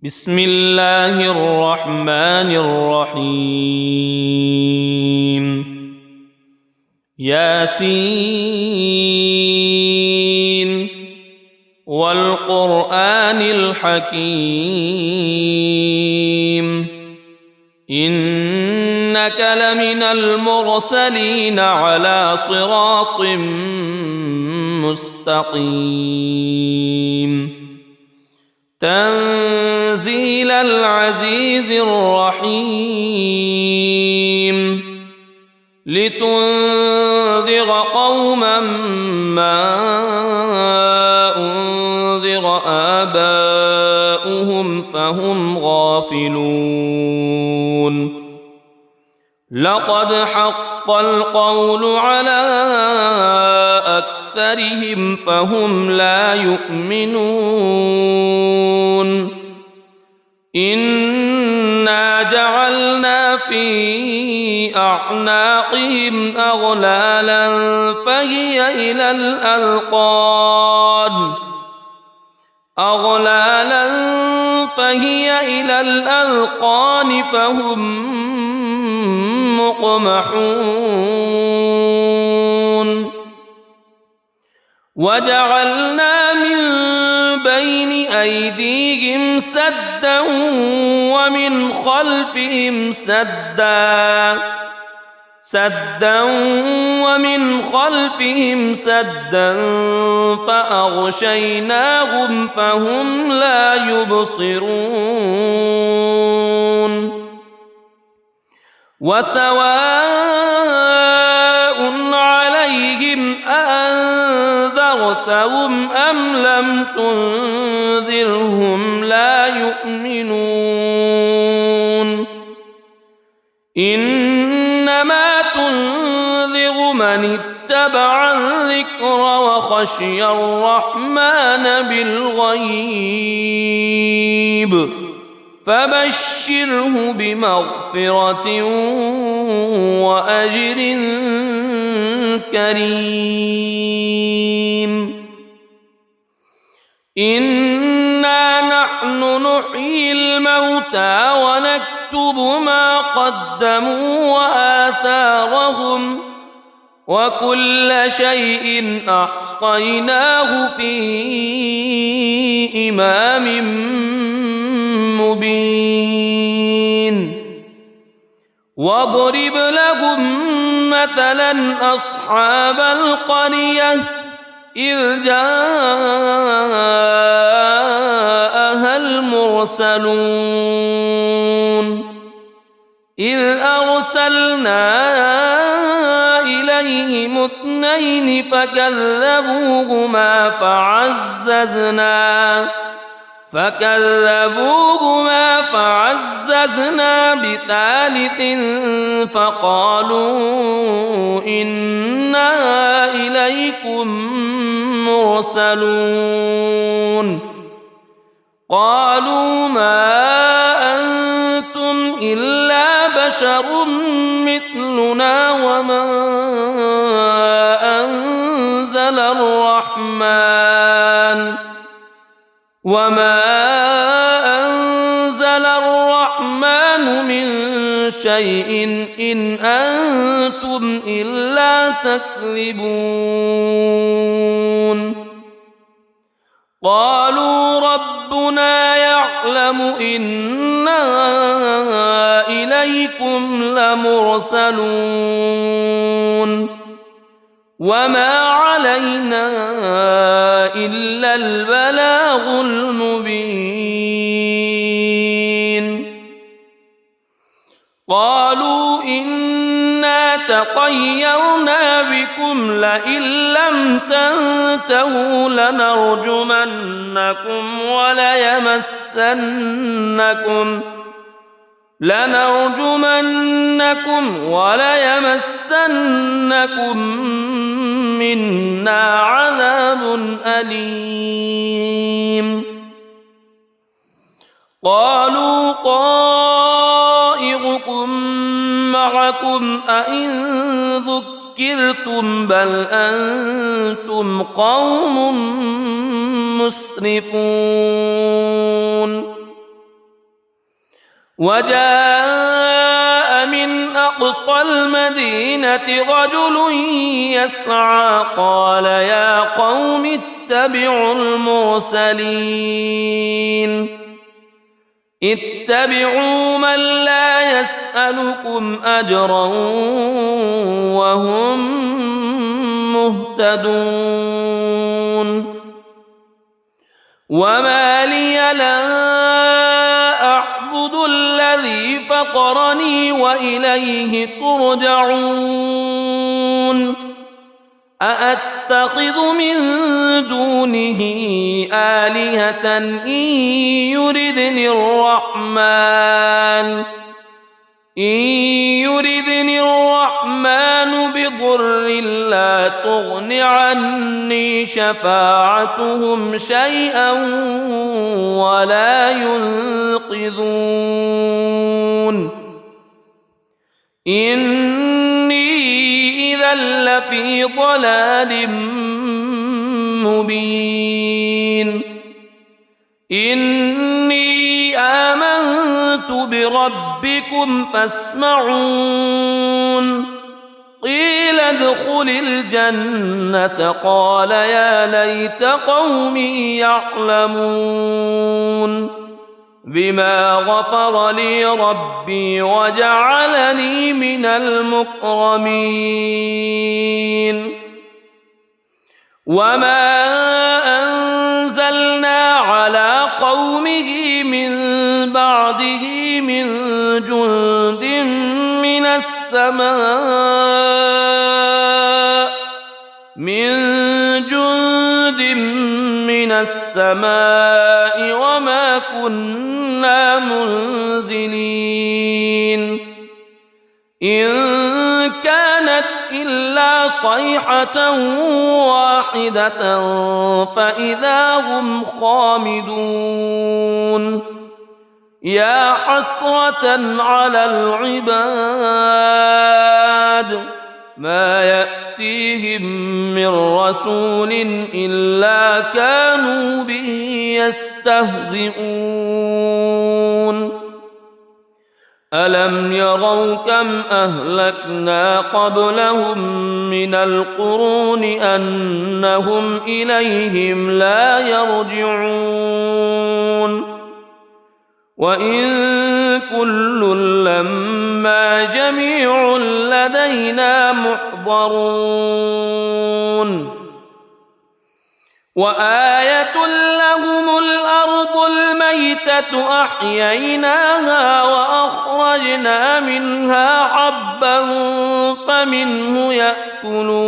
بسم الله الرحمن الرحيم ياسين والقرآن الحكيم إنك لمن المرسلين على صراط مستقيم تنزيل العزيز الرحيم لتنذر قوما ما أنذر آباؤهم فهم غافلون لقد حق القول على أكثرهم فهم لا يؤمنون إنا جعلنا في أعناقهم أغلالا فهي إلى الأذقان فهم مقمحون وجعلنا من بين أيديهم سدا ومن خلفهم سدا فأغشيناهم فهم لا يبصرون وسواء عليهم أأنذرتهم أم لم تنذرهم لا يؤمنون إنما تنذر من اتبع الذكر وخشي الرحمن بالغيب فبشره بمغفرة وأجر كريم إنا نحن نحيي الموتى ونكتب ما قدموا وآثارهم وكل شيء أحصيناه في إمام مبين واضرب لهم مثلا أصحاب القرية إذ جاءها المرسلون إذ أرسلنا إليهم اثنين فكذبوهما فعززنا بثالث فقالوا إنا إليكم مرسلون قالوا ما أنتم إلا بشر مثلنا وما أنزل الرحمن من شيء إن أنتم إلا تكذبون قالوا ربنا يعلم إنا إليكم لمرسلون وما علينا إلا البلاغ المبين قالوا إنا تطيرنا بكم لئن لم تنتهوا لنرجمنكم وليمسنكم منا عذاب أليم قالوا طائركم معكم أئن ذكرتم بل أنتم قوم مسرفون وجاء من أقصى المدينة رجل يسعى قال يا قوم اتبعوا المرسلين اتبعوا من لا يسألكم أجرا وهم مهتدون وما لي لا أعبد الذي فطرني وإليه ترجعون أأتخذ من دونه آلهة إن يردني الرحمن بضر لا تغن عني شفاعتهم شيئا ولا ينقذون إني إذا لفي ضلال مبين إني آمنت بربكم فاسمعون قيل ادخل الجنة قال يا ليت قومي يعلمون بما غفر لي ربي وجعلني من المكرمين وما أنزلنا على قومه من بعده من جند من السماء وما كنا منزلين إن كانت إلا صيحة واحدة فإذا هم خامدون يا حسرة على العباد ما يأتيهم من رسول إلا كانوا به يستهزئون ألم يروا كم أهلكنا قبلهم من القرون أنهم إليهم لا يرجعون وإن كل لما جميع لدينا محضرون وآية لهم الأرض الميتة أحييناها وأخرجنا منها حبا فمنه يأكلون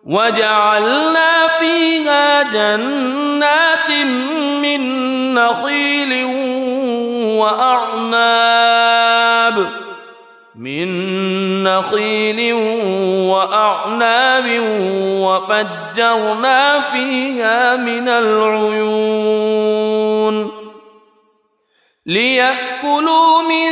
وجعلنا فيها جنات من نخيل وأعناب وفجرنا فيها من العيون ليأكلوا من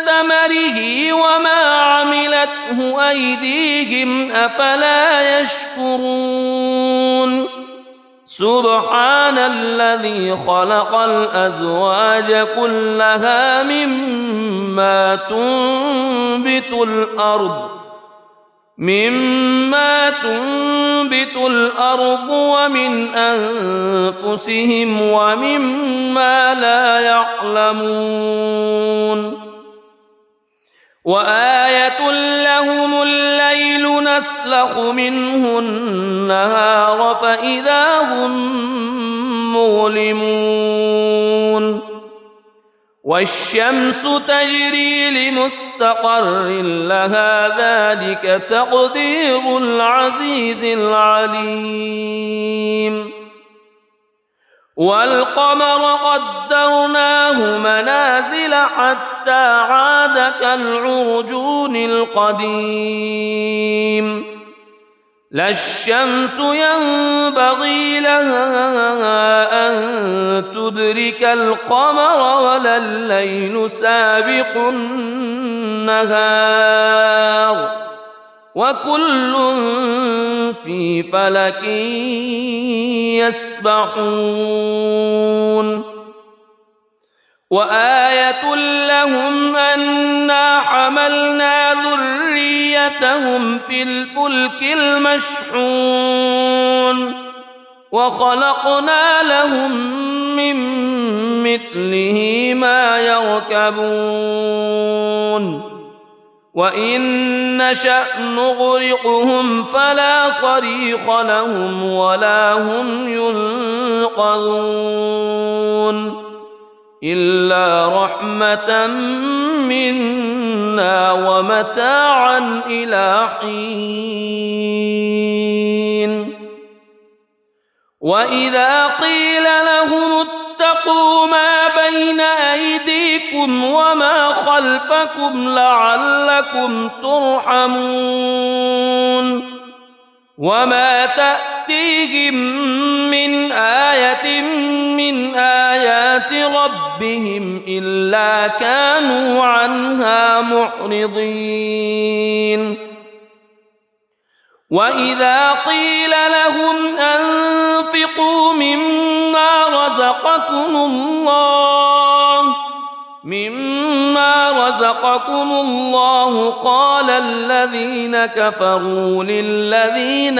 ثمره وما عملته أيديهم أفلا يشكرون سبحان الذي خلق الأزواج كلها مما تنبت الأرض ومن أنفسهم ومما لا يعلمون وآية لهم الليل نسلخ منه النهار فإذا هم مظلمون والشمس تجري لمستقر لها ذلك تقدير العزيز العليم والقمر قدرناه منازل حتى عاد كالعرجون القديم لا الشمس ينبغي لها أن تدرك القمر ولا الليل سابق النهار وكل في فلك يسبحون وآية لهم أنا حملنا ذريتهم في الفلك المشحون وخلقنا لهم من مثله ما يركبون وإن نشأ نغرقهم فلا صريخ لهم ولا هم ينقذون إلا رحمة منا ومتاعا إلى حين وإذا قيل لهم اتقوا ما بين أيديكم وما خلفكم لعلكم ترحمون وما تأتيهم من آية من آيات ربهم إلا كانوا عنها معرضين وإذا قيل لهم أنفقوا مما رزقكم الله قال الذين كفروا للذين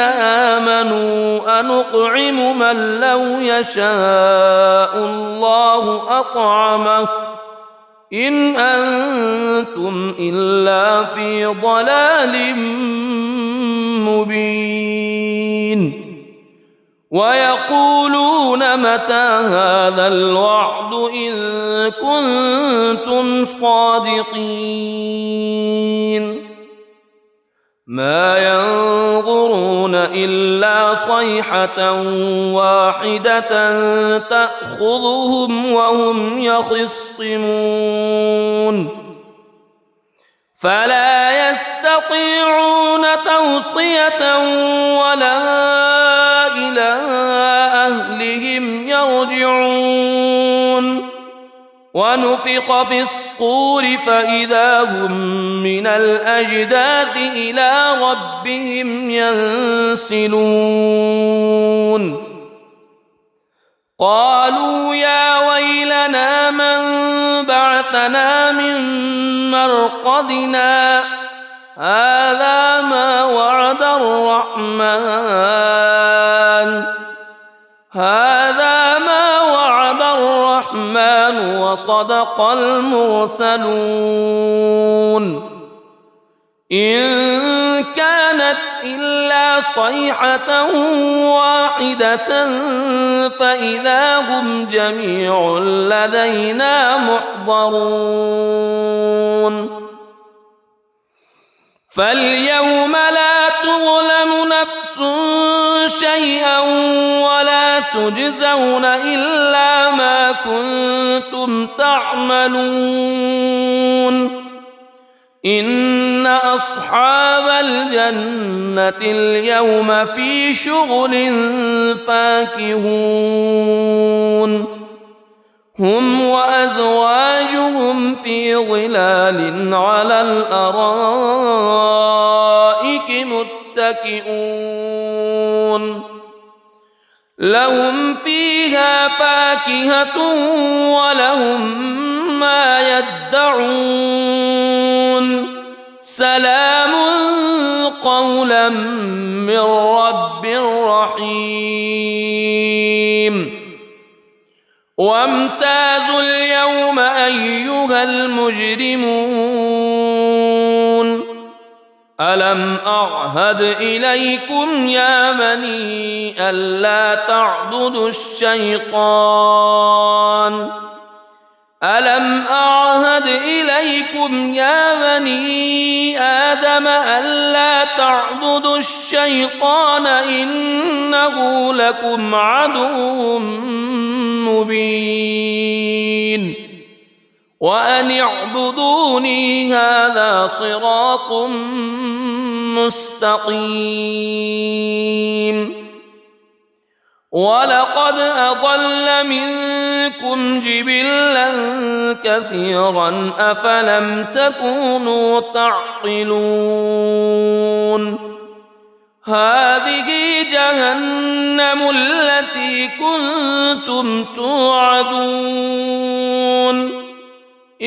آمنوا أنطعم من لو يشاء الله أطعمه إن أنتم إلا في ضلال مبين ويقولون متى هذا الوعد إن كنتم صادقين ما ينظرون إلا صيحة واحدة تأخذهم وهم يخصمون فلا يستطيعون توصية ولا إلى أهلهم يرجعون ونفخ في الصور فإذا هم من الأجداث إلى ربهم ينسلون قالوا يا ويلنا من بعثنا من مرقدنا هذا ما وعد الرحمن وصدق المرسلون إن كانت إلا صيحة واحدة فإذا هم جميع لدينا محضرون فاليوم لا تظلم نفس شيئا ولا تجزون إلا ما كنتم تعملون إن أصحاب الجنة اليوم في شغل فاكهون هم وأزواجهم في ظلال على الأرائك متكئون لهم فيها فاكهة ولهم ما يدعون سلام قولا من رب رحيم وامتازوا اليوم أيها المجرمون ألم أعهد إليكم يا بني ألا تعبدوا الشيطان ألم أعهد إليكم يا بني آدم ألا تعبدوا الشيطان إنه لكم عدو مبين وأن اعبدوني هذا صراط مستقيم ولقد أضل منكم جبلا كثيرا أفلم تكونوا تعقلون هذه جهنم التي كنتم توعدون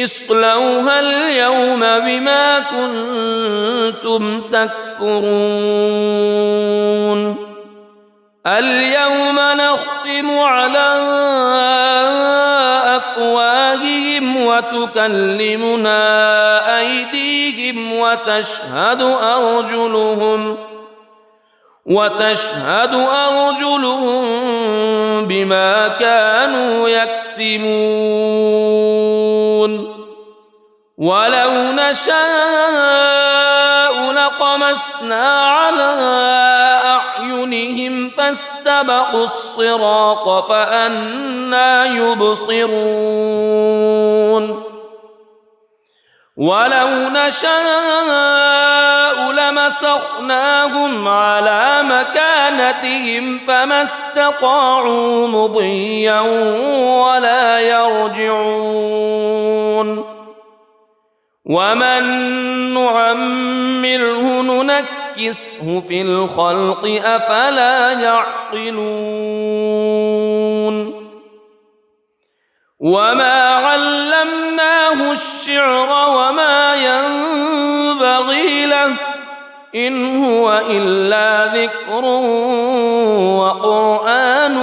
اصلوها اليوم بما كنتم تكفرون اليوم نختم على أفواههم وتكلمنا أيديهم وتشهد أرجلهم بما كانوا يكسبون ولو نشاء لطمسنا على أعينهم فاستبقوا الصراط فأنى يبصرون ولو نشاء لمسخناهم على مكانتهم فما استطاعوا مضيا ولا يرجعون ومن نعمره ننكسه في الخلق أفلا يعقلون وما علمناه الشعر وما ينبغي له إن هو إلا ذكر وقرآن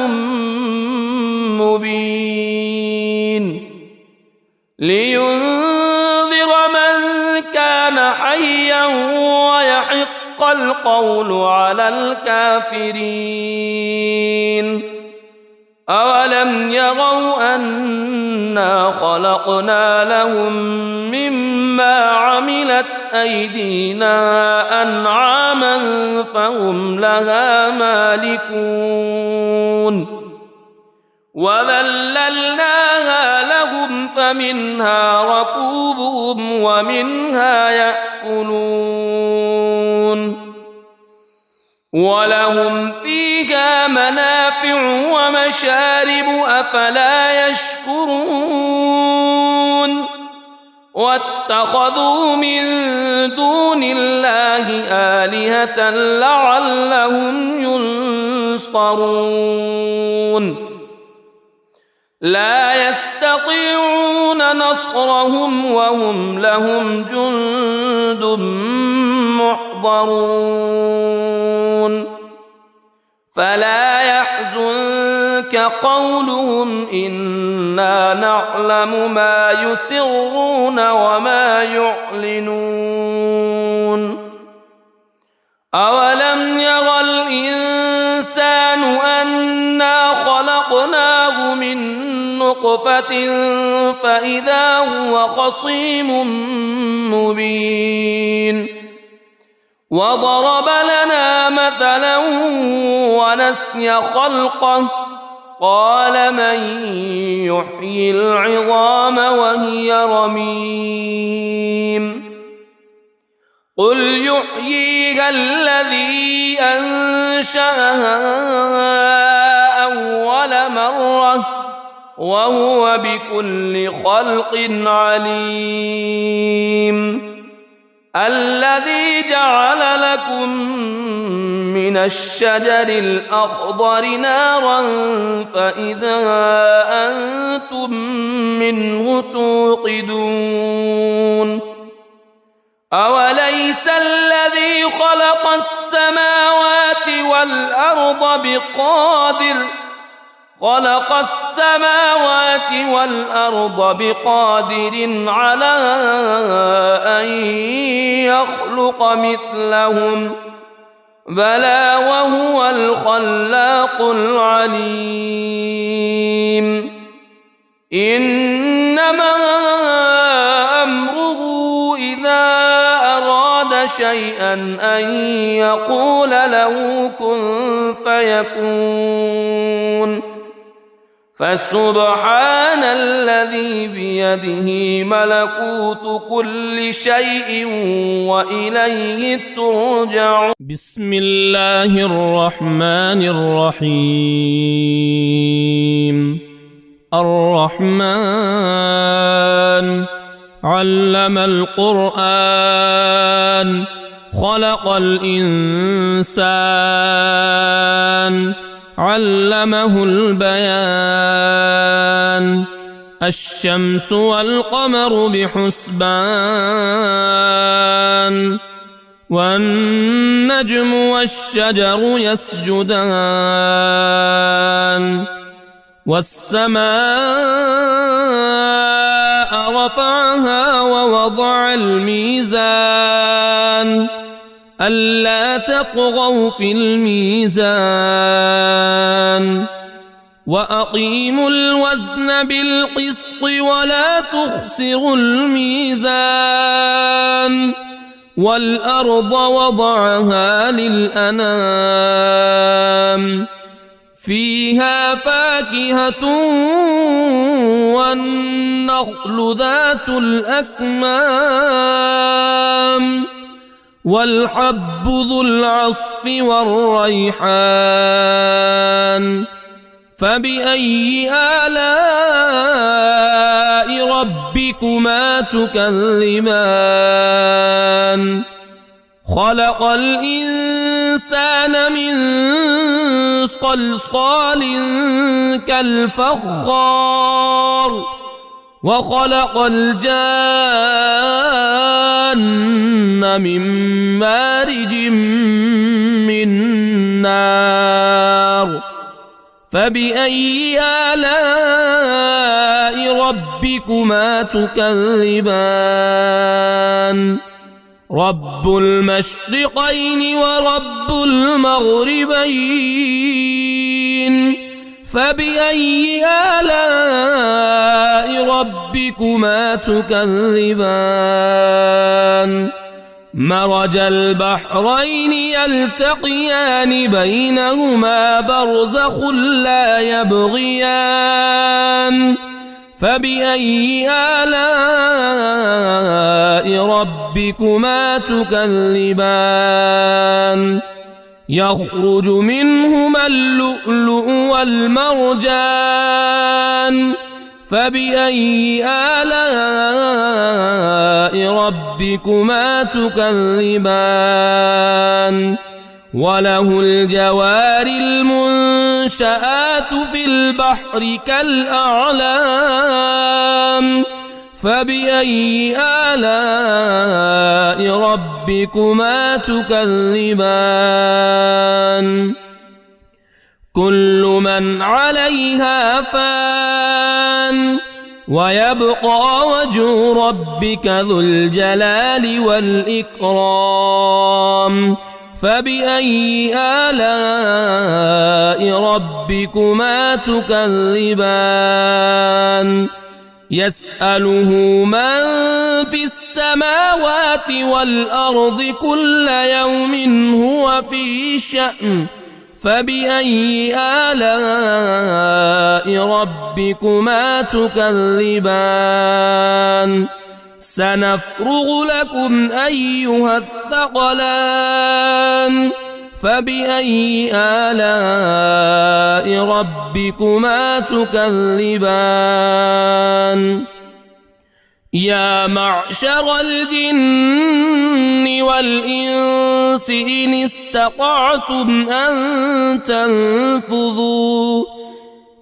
مبين لينذر من كان حيا ويحق القول على الكافرين أولم يروا أنا خلقنا لهم مما عملت أيدينا أنعاما فهم لها مالكون وذللناها لهم فمنها ركوبهم ومنها يأكلون ولهم فيها منافع ومشارب أفلا يشكرون واتخذوا من دون الله آلهة لعلهم ينصرون لا يستطيعون نصرهم وهم لهم جند محضرون فلا يحزنك قولهم إنا نعلم ما يسرون وما يعلنون أولم ير الإنسان أنا خلقناه من نطفة فإذا هو خصيم مبين وضرب لنا مثلا ونسي خلقه قال من يحيي العظام وهي رميم قل يحييها الذي أنشأها أول مرة وهو بكل خلق عليم الذي جعل لكم من الشجر الأخضر نارا فإذا أنتم منه توقدون أوليس الذي خلق السماوات والأرض بقادر على أن يخلق مثلهم بلى وهو الخلاق العليم إنما أمره إذا أراد شيئا أن يقول له كن فيكون فسبحان الذي بيده ملكوت كل شيء وإليه ترجعون بسم الله الرحمن الرحيم الرحمن علم القرآن خلق الإنسان علمه البيان الشمس والقمر بحسبان والنجم والشجر يسجدان والسماء رفعها ووضع الميزان ألا تطغوا في الميزان وأقيموا الوزن بالقسط ولا تخسروا الميزان والأرض وضعها للأنام فيها فاكهة والنخل ذات الأكمام والحب ذو العصف والريحان فبأي آلاء ربكما تكذبان خلق الإنسان من صلصال كالفخار وخلق الجان من مارج من نار فبأي آلاء ربكما تكذبان رب المشرقين ورب المغربين فبأي آلاء ربكما تكذبان مرج البحرين يلتقيان بينهما برزخ لا يبغيان فبأي آلاء ربكما تكذبان يخرج منهما اللؤلؤ والمرجان فبأي آلاء ربكما تكذبان وله الجوار المنشآت في البحر كالأعلام فبأي آلاء ربكما تكذبان كل من عليها فان ويبقى وجه ربك ذو الجلال والإكرام فبأي آلاء ربكما تكذبان يسأله من في السماوات والأرض كل يوم هو في شأن فبأي آلاء ربكما تكذبان سنفرغ لكم أيها الثقلان فبأي آلاء ربكما تكذبان يا معشر الجن والإنس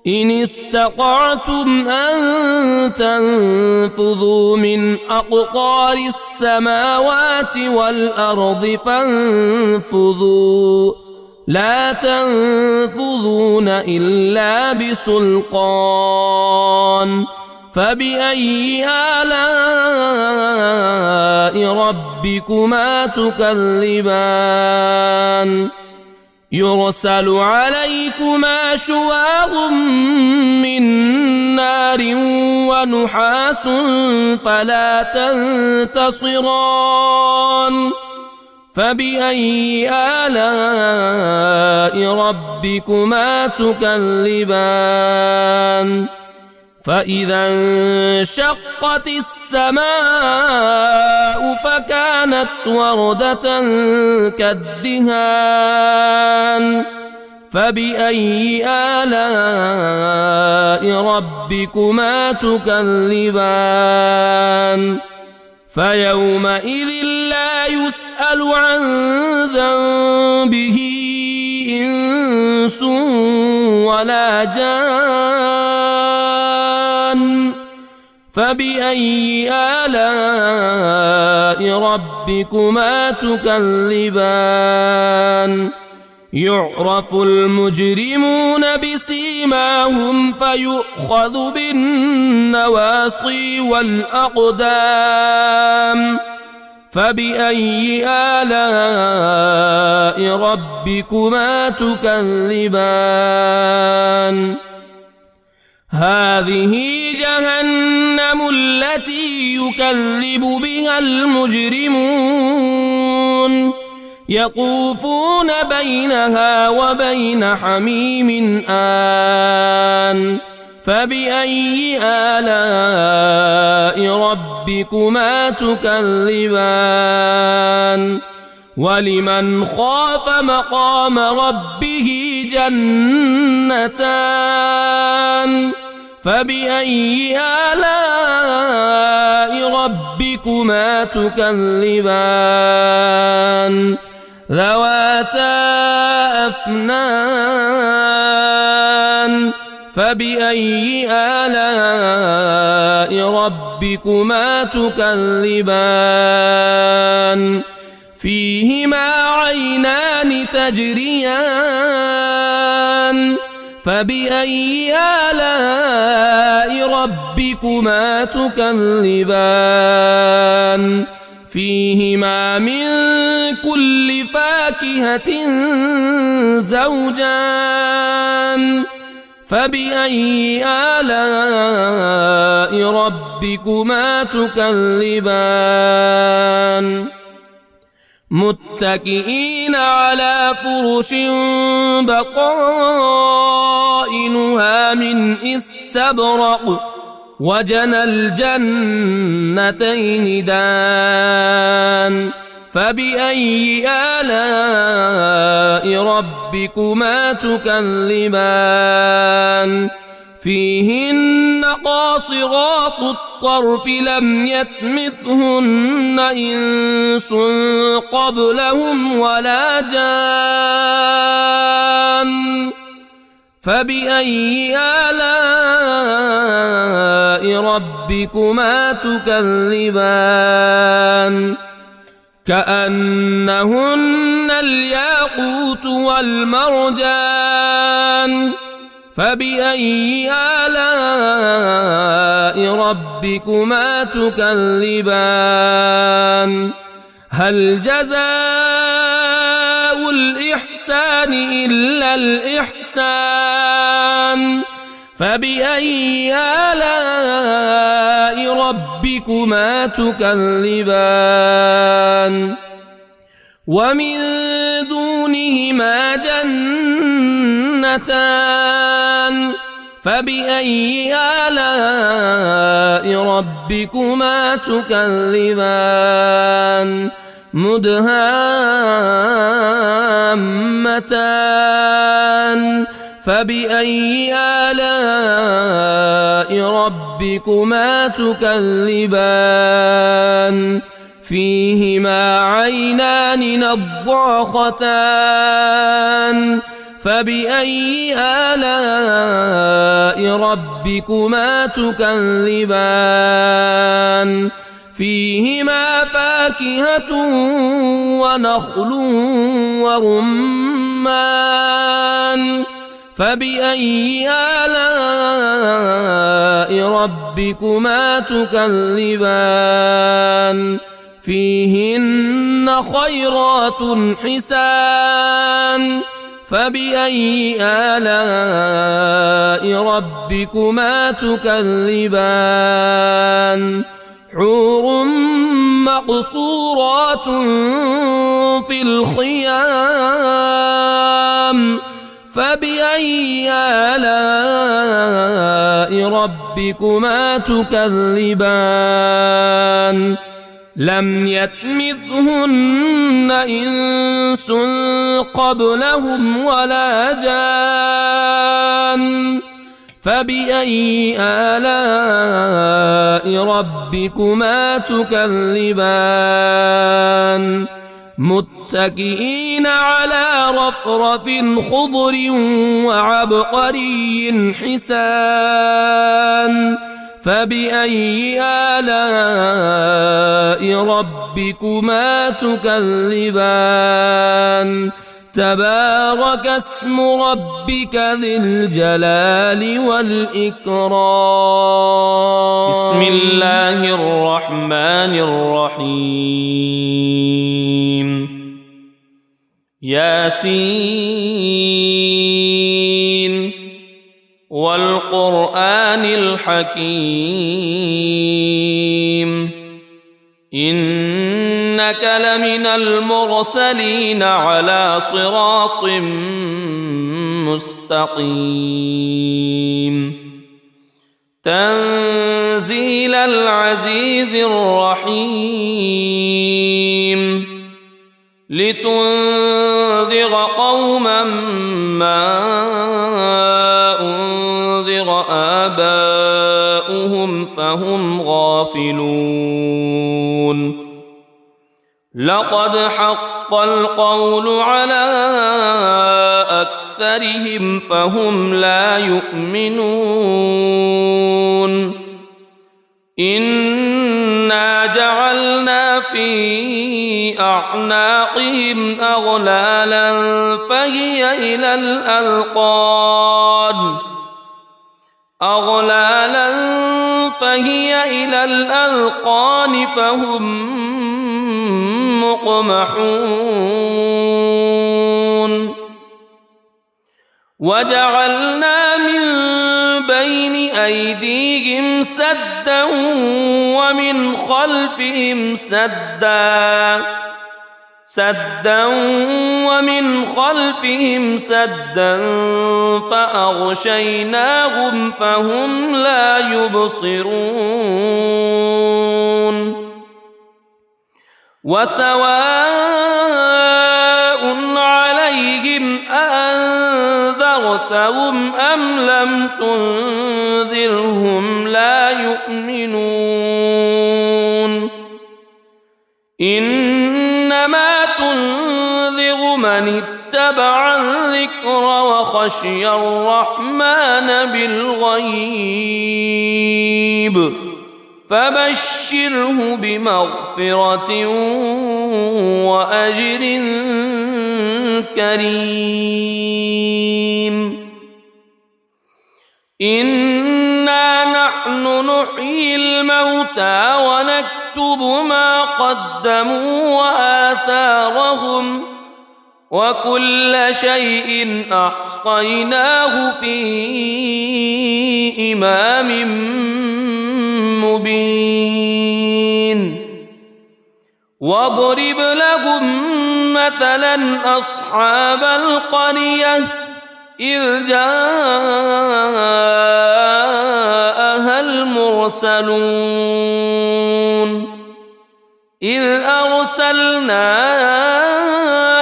إن استطعتم أن تنفذوا من أقطار السماوات والأرض فانفذوا لا تنفذون إلا بسلطان فبأي آلاء ربكما تكذبان يرسل عليكما شواظ من نار ونحاس فلا تنتصران فبأي آلاء ربكما تكذبان فإذا انشقت السماء فكانت وردة كالدهان فبأي آلاء ربكما تكذبان فيومئذ لا يسأل عن ذنبه إنس ولا جان فبأي آلاء ربكما تكذبان يعرف المجرمون بسيماهم فيؤخذ بالنواصي والأقدام فبأي آلاء ربكما تكذبان هذه جهنم التي يكذب بها المجرمون يطوفون بينها وبين حميم آن فبأي آلاء ربكما تكذبان ولمن خاف مقام ربه جنتان فبأي آلاء ربكما تكذبان ذواتا أفنان فبأي آلاء ربكما تكذبان فيهما عينان تجريان فبأي آلاء ربكما تكذبان فيهما من كل فاكهة زوجان فبأي آلاء ربكما تكذبان متكئين على فرش بطائنها من استبرق وجنى الجنتين دان فبأي آلاء ربكما تكذبان فيهن قاصرات الطرف لم يطمثهن إنس قبلهم ولا جان فبأي آلاء ربكما تكذبان كأنهن الياقوت والمرجان فبأي آلاء ربكما تكذبان هل جزاء الإحسان إلا الإحسان فبأي آلاء ربكما تكذبان ومن دونهما جنتان فبأي آلاء ربكما تكذبان مدهامتان فبأي آلاء ربكما تكذبان فيهما عينان نضاختان فبأي آلاء ربكما تكذبان فيهما فاكهة ونخل ورمان فبأي آلاء ربكما تكذبان فيهن خيرات حسان فبأي آلاء ربكما تكذبان حور مقصورات في الخيام فبأي آلاء ربكما تكذبان لم يطمثهن إنس قبلهم ولا جان فبأي آلاء ربكما تكذبان متكئين على رفرف خضر وعبقري حسان فبأي آلاء ربكما تكذبان تبارك اسم ربك ذي الجلال والإكرام بسم الله الرحمن الرحيم ياسين والقرآن الحكيم إنك لمن المرسلين على صراط مستقيم تنزيل العزيز الرحيم لتنذر قوما ما أنذر آباؤهم فهم غافلون لقد حق القول على أكثرهم فهم لا يؤمنون إنا جعلنا في أعناقهم أغلالا فهي إلى الأذقان فهم مقمحون وجعلنا من بين أيديهم سدا ومن خلفهم سدا فأغشيناهم فهم لا يبصرون وسواء عليهم أأنذرتهم أم لم تنذرهم لا يؤمنون إنما تنذر من اتبع الذكر وخشي الرحمن بالغيب فبشره بمغفرة وأجر كريم إنا نحن نحيي الموتى ونكتب ما قدموا وآثارهم وكل شيء أحصيناه في إمام مبين واضرب لهم مثلا أصحاب القرية إذ جاءها المرسلون إذ أرسلنا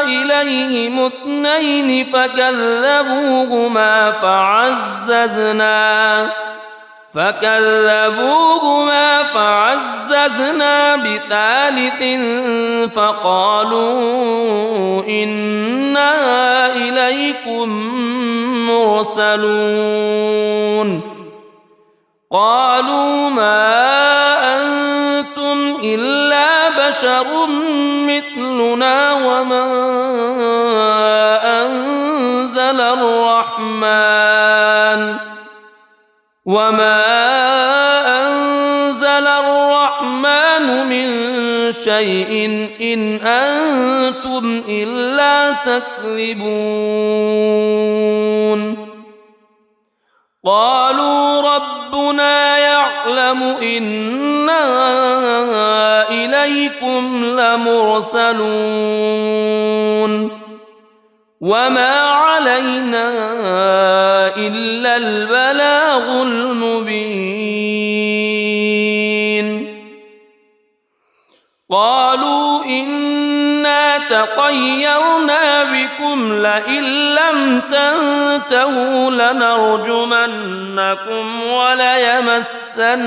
إليهم اثنين فكذبوهما فعززنا بثالث فقالوا إنا إليكم مرسلون قالوا ما أنتم إلا بشر مثلنا وما أنزل الرحمن من شيء إن أنتم إلا تكذبون قالوا ربنا يعلم إنا إليكم لمرسلون وما علينا إلا البلاغ المبين قالوا إنا تطيرنا بكم لئن لم تنتهوا لنرجمنكم وليمسنكم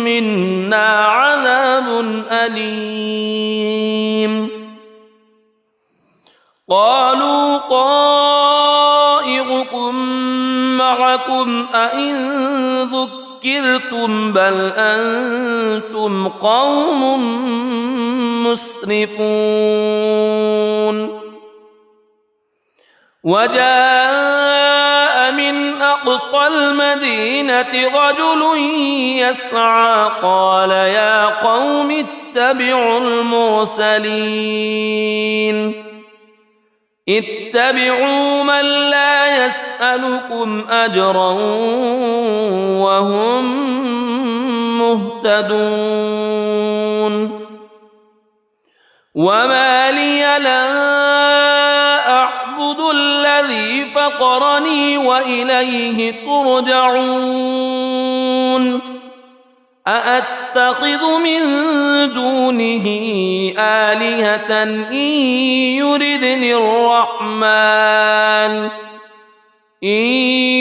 منا عذاب أليم قالوا طائركم معكم أئن ذكرتم بل أنتم قوم مسرفون وجاء من أقصى المدينة رجل يسعى قال يا قوم اتبعوا المرسلين اتبعوا من لا يسألكم أجرا وهم مهتدون وما لي لا أعبد الذي فطرني وإليه ترجعون أأتخذ من دونه آلهة إن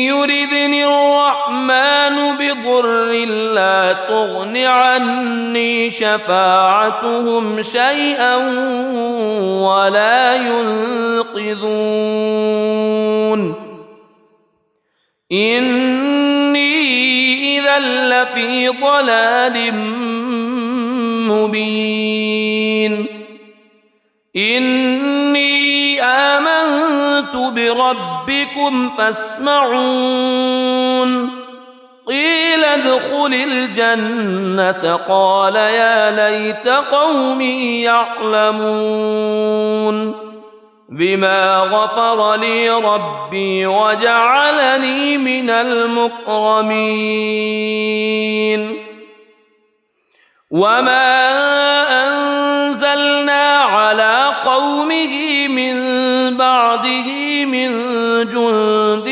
يردني الرحمن بضر لا تغن عني شفاعتهم شيئا ولا ينقذون إني إذا لفي ضلال مبين إني آمنت بربكم فاسمعون قيل ادخل الجنة قال يا ليت قومي يعلمون بما غفر لي ربي وجعلني من المكرمين وما أنزلنا على قومه من بعده من جند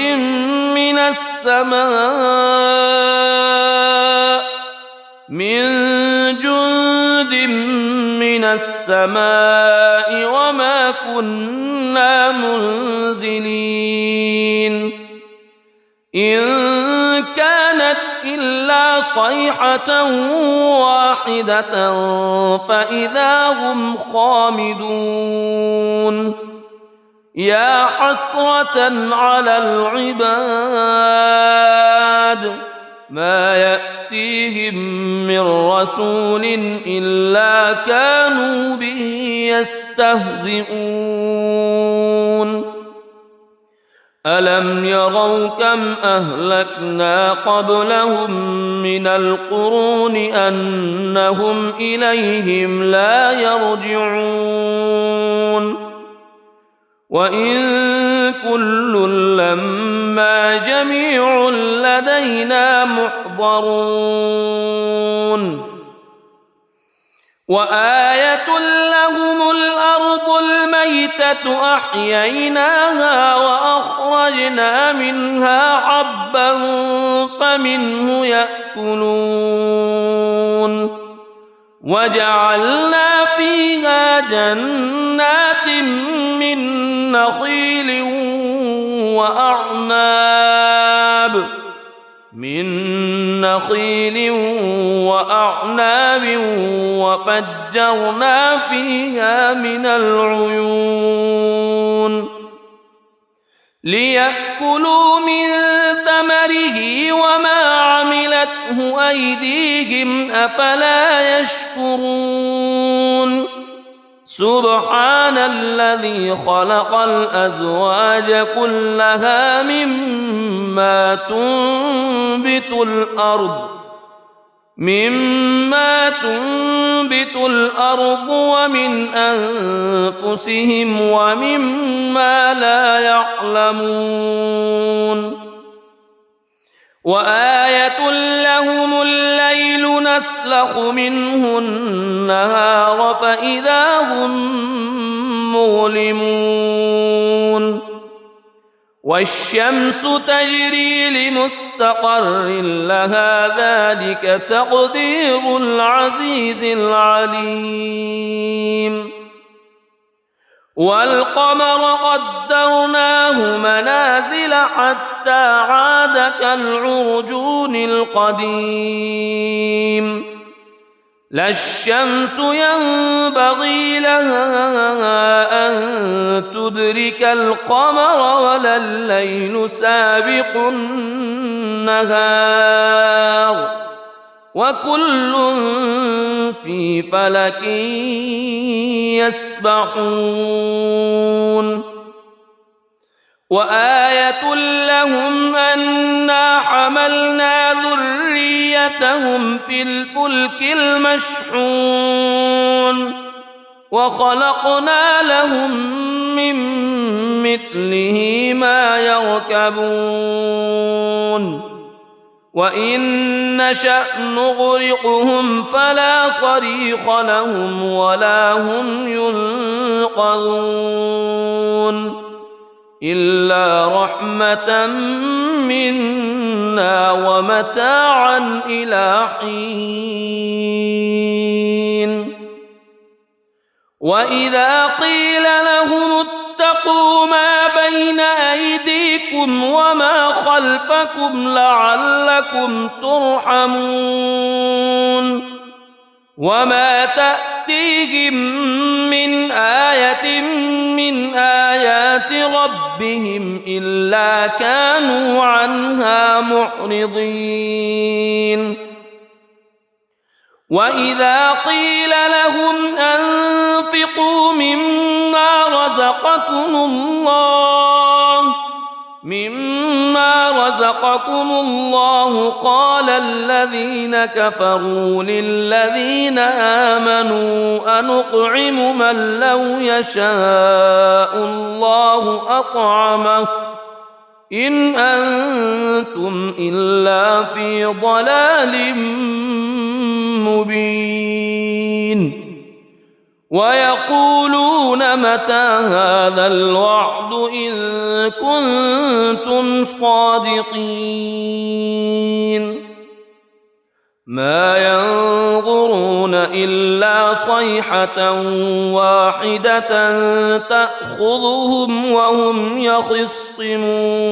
من السماء وما كنا منزلين إن كانت إلا صيحة واحدة فإذا هم خامدون يا حسرة على العباد ما يأتيهم من رسول إلا كانوا به يستهزئون ألم يروا كم أهلكنا قبلهم من القرون أنهم إليهم لا يرجعون وإن كل لما جميع لدينا محضرون وآية لهم الأرض الميتة أحييناها وأخرجنا منها حبا فمنه يأكلون وجعلنا فيها جنات من نخيل وأعناب وفجرنا فيها من العيون ليأكلوا من ثمره وما عملته أيديهم أفلا يشكرون سبحان الذي خلق الأزواج كلها مما تنبت الأرض ومن أنفسهم ومما لا يعلمون وآية لهم الليل نسلخ منه النهار فإذا هم مظلمون والشمس تجري لمستقر لها ذلك تقدير العزيز العليم والقمر قدرناه منازل حتى عاد كالعرجون القديم لا الشمس ينبغي لها أن تدرك القمر ولا الليل سابق النهار وكل في فلك يسبحون وآية لهم أنا حملنا ذريتهم في الفلك المشحون وخلقنا لهم من مثله ما يركبون وإن نشأ نغرقهم فلا صريخ لهم ولا هم ينقذون إلا رحمة منا ومتاعا إلى حين وإذا قيل لهم اتقوا ما بين أيديكم وما خلفكم لعلكم ترحمون وما تأتيهم من آية من آيات ربهم إلا كانوا عنها معرضين وإذا قيل لهم أنفقوا مما رزقكم الله قال الذين كفروا للذين آمنوا أنطعم من لو يشاء الله أطعمه إن أنتم إلا في ضلال مبين ويقولون متى هذا الوعد إن كنتم صادقين ما ينظرون إلا صيحة واحدة تأخذهم وهم يخصمون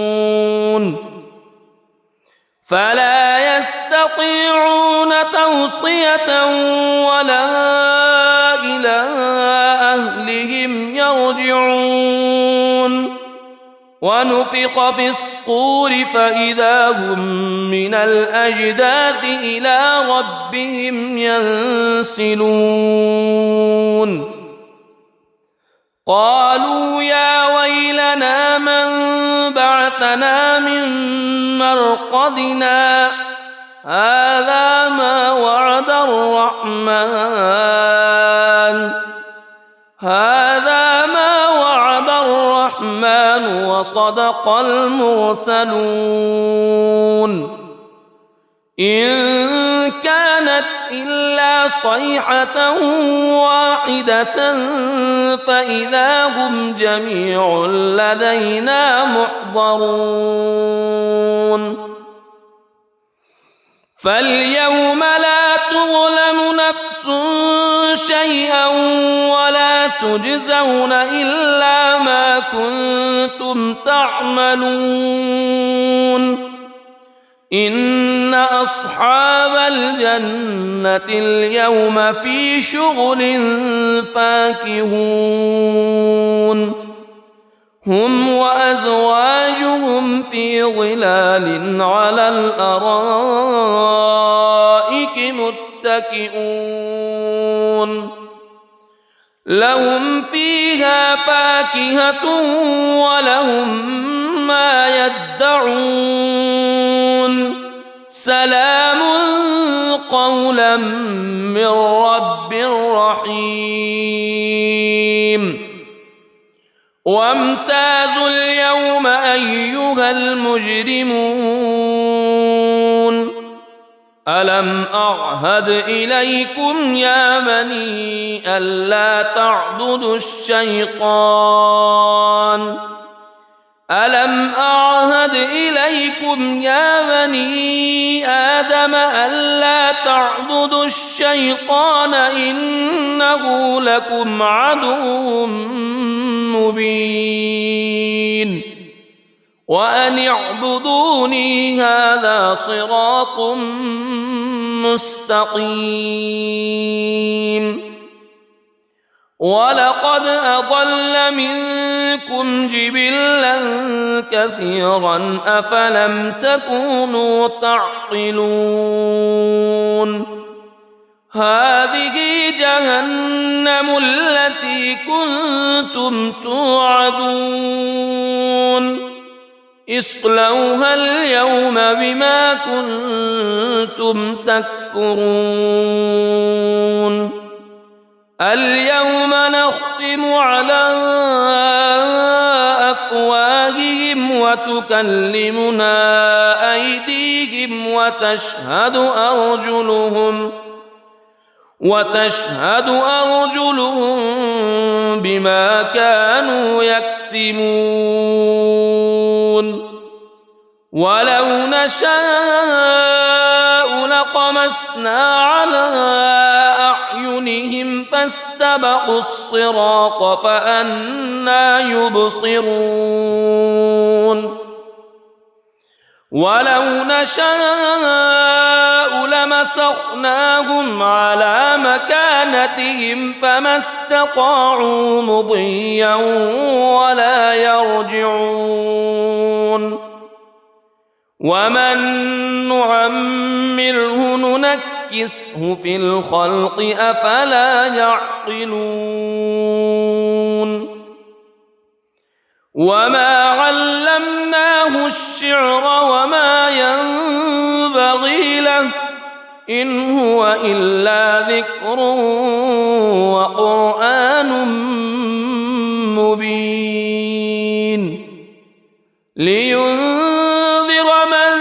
فلا يستطيعون توصية ولا إلى أهلهم يرجعون ونفخ في الصور فإذا هم من الأجداث إلى ربهم ينسلون قالوا يا ويلنا من بعثنا من مرقدنا هذا ما وعد الرحمن وصدق المرسلون إن كانت إلا صيحة واحدة فإذا هم جميع لدينا محضرون فاليوم لا تظلم نفس شيئا ولا تجزون إلا ما كنتم تعملون إن أصحاب الجنة اليوم في شغل فاكهون هم وأزواجهم في ظلال على الأرائك متكئون لهم فيها فاكهة ولهم ما يدعون سلام قولا من رب رحيم وامتازوا اليوم أيها المجرمون ألم أعهد إليكم يا بني ألا تعبدوا الشيطان ألم أعهد إليكم يا بني آدم ألا تعبدوا الشيطان إنه لكم عدو مبين وأن اعبدوني هذا صراط مستقيم ولقد أضل منكم جبلا كثيرا أفلم تكونوا تعقلون هذه جهنم التي كنتم توعدون اصلوها اليوم بما كنتم تكفرون اليوم نختم على أفواههم وتكلمنا أيديهم وتشهد أرجلهم بما كانوا يكسبون ولو نشاء لطمسنا على أعينهم فاستبقوا الصراط فأنى يبصرون ولو نشاء لمسخناهم على مكانتهم فما استطاعوا مضيا ولا يرجعون ومن نعمره ننكسه في الخلق أفلا يعقلون وما علمناه الشعر وما ينبغي له إن هو إلا ذكر وقرآن مبين لينذر من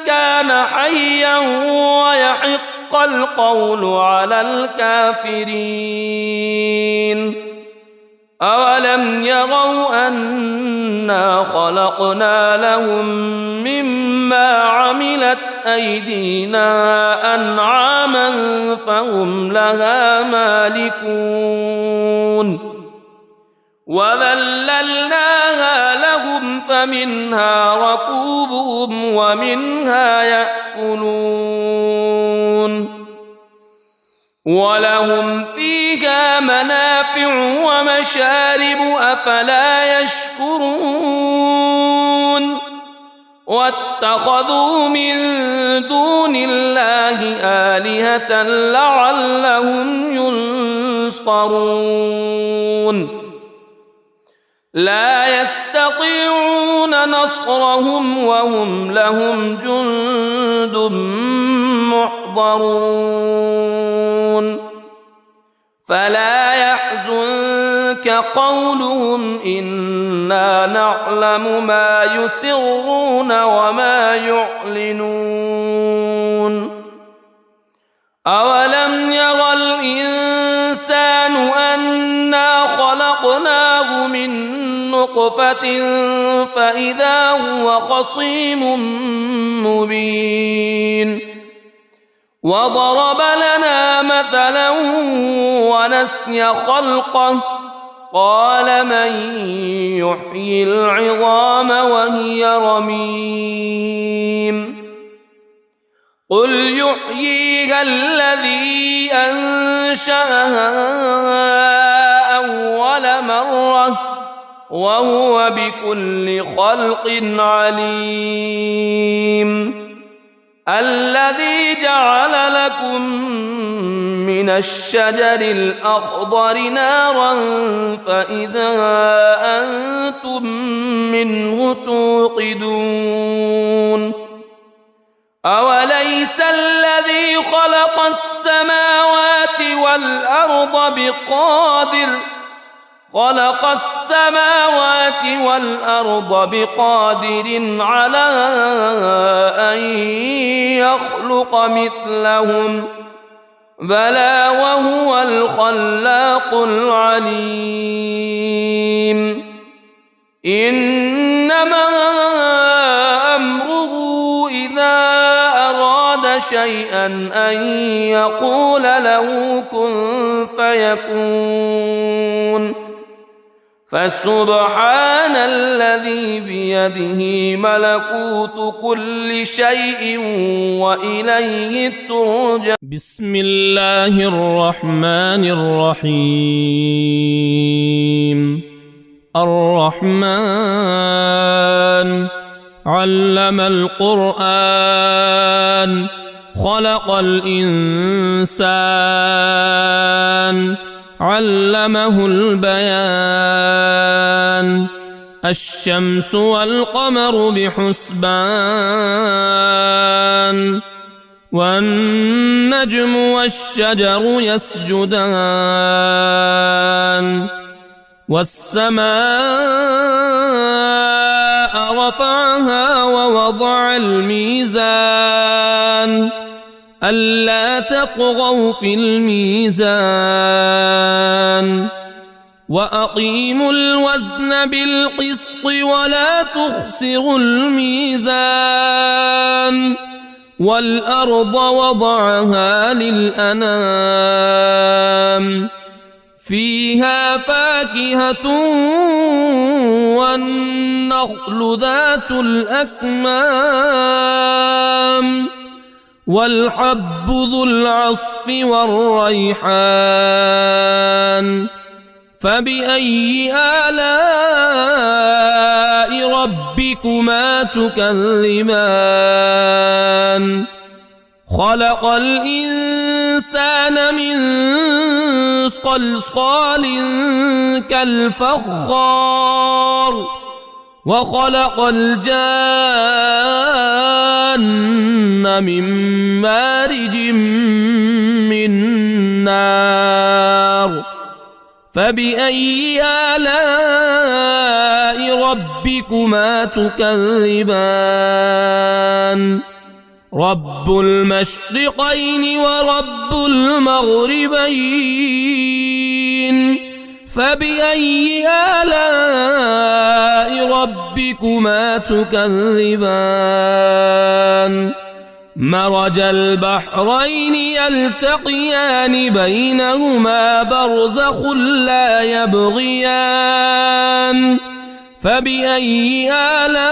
كان حيا ويحق القول على الكافرين أولم يروا أنا خلقنا لهم مما عملت أيدينا أنعاما فهم لها مالكون وذللناها لهم فمنها ركوبهم ومنها يأكلون ولهم فيها منافع ومشارب أفلا يشكرون واتخذوا من دون الله آلهة لعلهم ينصرون لا يستطيعون نصرهم وهم لهم جند محضرون فلا يحزنك قولهم إنا نعلم ما يسرون وما يعلنون أولم يرى الإنسان أنا خلقناه من نطفة فإذا هو خصيم مبين وضرب لنا مثلا ونسي خلقه قال من يحيي العظام وهي رميم قل يحييها الذي أنشأها أول مرة وهو بكل خلق عليم الذي جعل لكم من الشجر الأخضر نارا فإذا أنتم منه توقدون أوليس الذي خلق السماوات والأرض بقادر على أن يخلق مثلهم بلى وهو الخلاق العليم إنما أمره إذا أراد شيئا أن يقول له كن فيكون فسبحان الذي بيده ملكوت كل شيء وإليه ترجع. بسم الله الرحمن الرحيم. الرحمن علم القرآن خلق الإنسان علمه البيان. الشمس والقمر بحسبان والنجم والشجر يسجدان. والسماء رفعها ووضع الميزان ألا تطغوا في الميزان وأقيموا الوزن بالقسط ولا تخسروا الميزان. والأرض وضعها للأنام فيها فاكهة والنخل ذات الأكمام والحب ذو العصف والريحان. فبأي آلاء ربكما تكذبان. خلق الإنسان من صلصال كالفخار وخلق الجان من مارج من نار. فبأي آلاء ربكما تكذبان. رب المشرقين ورب المغربين. فبأي آلاء ربكما تكذبان. مرج البحرين يلتقيان بينهما برزخ لا يبغيان. فبأي آلاء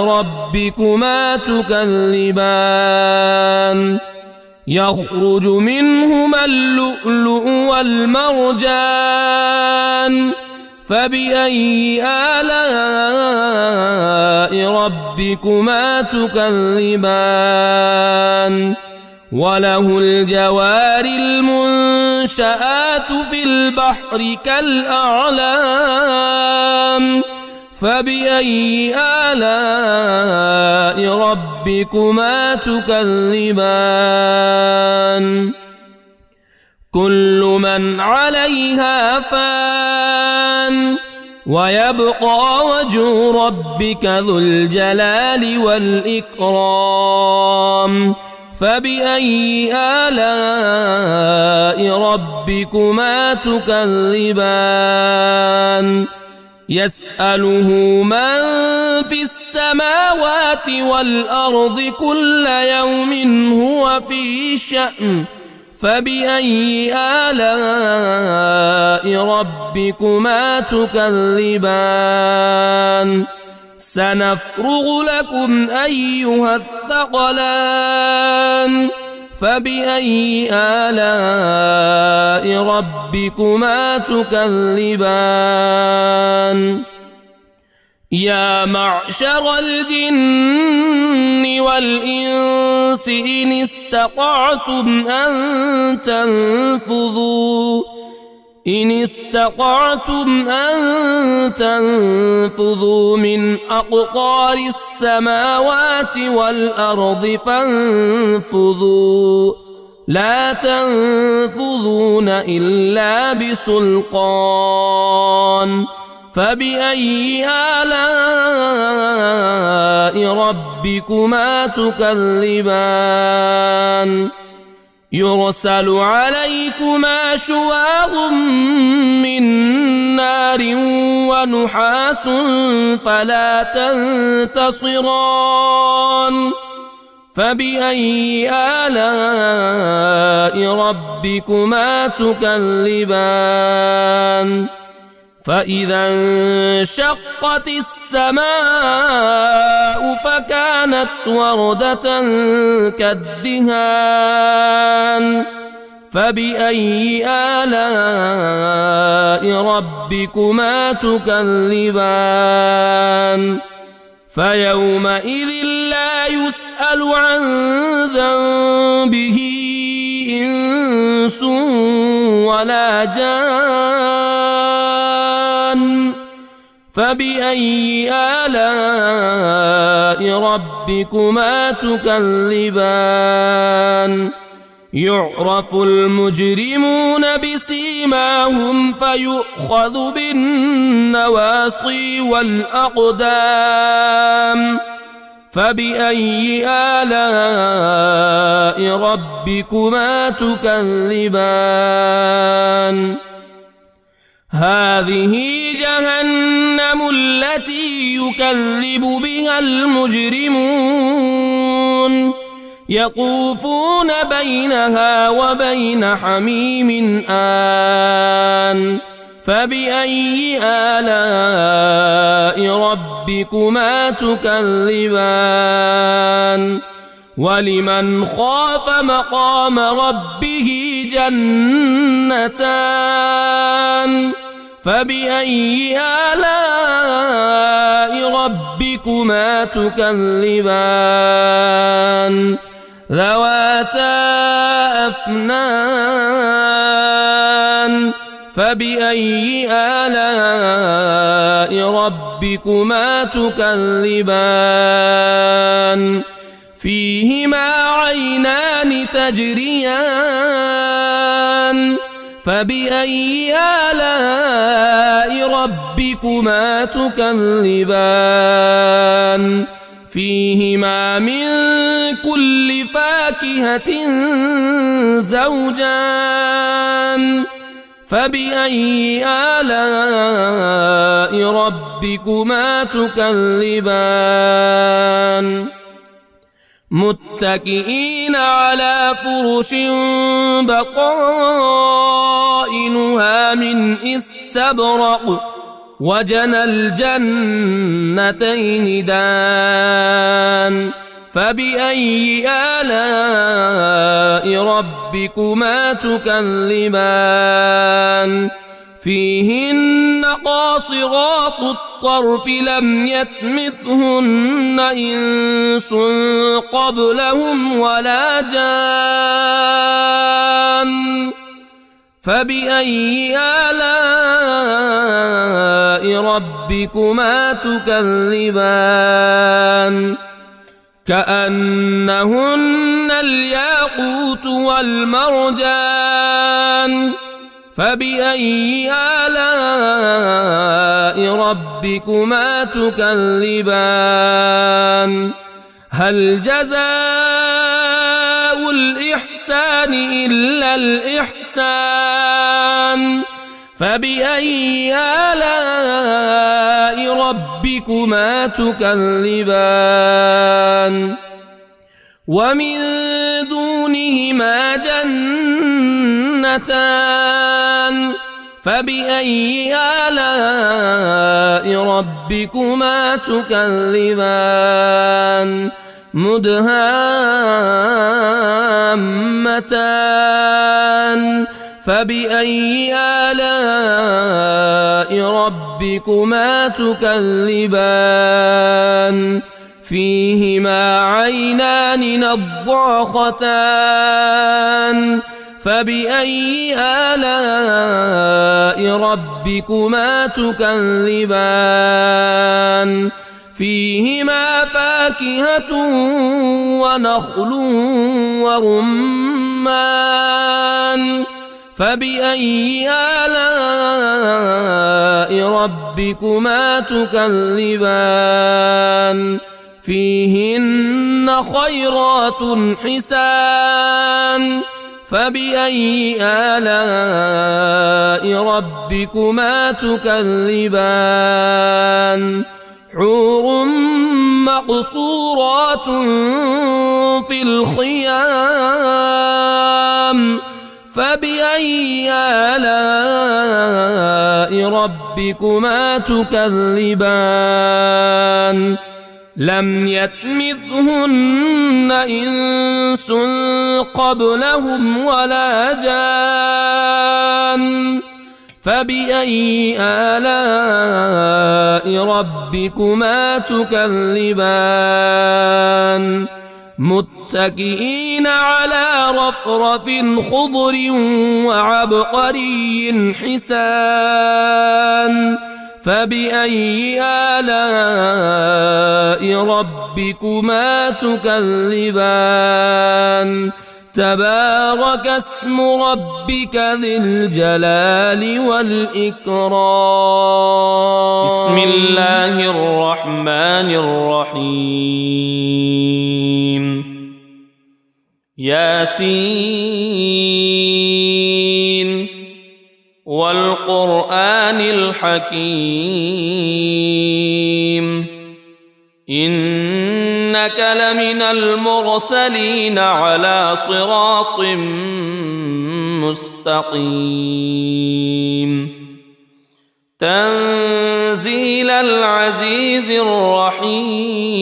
ربكما تكذبان. يخرج منهما اللؤلؤ والمرجان. فبأي آلاء ربكما تكذبان. وله الجوار المنشآت في البحر كالأعلام. فبأي آلاء ربكما تكذبان. كل من عليها فان ويبقى وجه ربك ذو الجلال والإكرام. فبأي آلاء ربكما تكذبان. يسأله من في السماوات والأرض كل يوم هو في شأن. فبأي آلاء ربكما تكذبان. سنفرغ لكم أيها الثقلان. فبأي آلاء ربكما تكذبان. يا معشر الجن والإنس إن استطعتم أن تنفذوا من أقطار السماوات والأرض فانفذوا لا تنفذون إلا بسلطان. فبأي آلاء ربكما تكذبان. يرسل عليكما شواظ من نار ونحاس فلا تنتصران. فبأي آلاء ربكما تكذبان. فإذا انشقت السماء فكانت وردة كالدهان فبأي آلاء ربكما تكذبان فيومئذ لا يسأل عن ذنبه إنس ولا جان فبأي آلاء ربكما تكذبان يعرف المجرمون بسيماهم فيؤخذ بالنواصي والأقدام فبأي آلاء ربكما تكذبان هذه جهنم التي يكذب بها المجرمون يطوفون بينها وبين حميم آن فبأي آلاء ربكما تكذبان ولمن خاف مقام ربه جنتان فبأي آلاء ربكما تكذبان ذواتا أفنان فبأي آلاء ربكما تكذبان فيهما عينان تجريان فبأي آلاء ربكما تكذبان فيهما من كل فاكهة زوجان فبأي آلاء ربكما تكذبان متكئين على فرش بطائنها من استبرق وجنى الجنتين دان فبأي آلاء ربكما تكذبان فيهن قاصرات الطرف لم يطمثهن إنس قبلهم ولا جان فبأي آلاء ربكما تكذبان كأنهن الياقوت والمرجان فبأي آلاء ربكما تكذبان هل جزاء الإحسان إلا الإحسان فبأي آلاء ربكما تكذبان ومن دونهما جنتان فبأي آلاء ربكما تكذبان مدهامتان فبأي آلاء ربكما تكذبان فيهما عينان نضاختان فبأي آلاء ربكما تكذبان فيهما فاكهة ونخل ورمان فبأي آلاء ربكما تكذبان فيهن خيرات حسان فبأي آلاء ربكما تكذبان حور مقصورات في الخيام فبأي آلاء ربكما تكذبان لم يطمثهن إنس قبلهم ولا جان فبأي آلاء ربكما تكذبان متكئين على رفرف خضر وعبقري حسان فبأي آلاء ربكما تكذبان تبارك اسم ربك ذي الجلال والإكرام بسم الله الرحمن الرحيم ياسين والقرآن الحكيم إنك لمن المرسلين على صراط مستقيم تنزيل العزيز الرحيم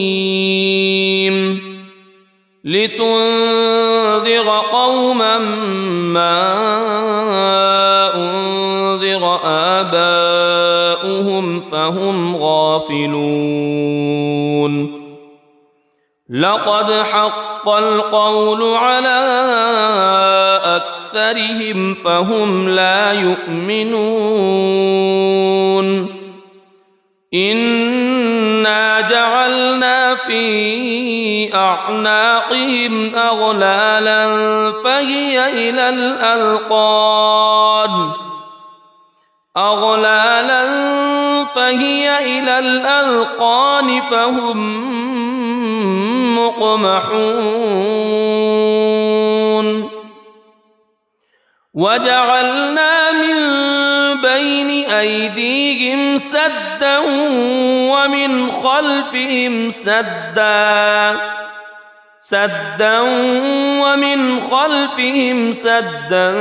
لتنذر قوما ما أنذر آباؤهم فهم غافلون لقد حق القول على أكثرهم فهم لا يؤمنون إنا جعلنا في أعناقهم أغلالا فهي إلى الأذقان فهم مقمحون وجعلنا من بين أيديهم سدا ومن خلفهم سدا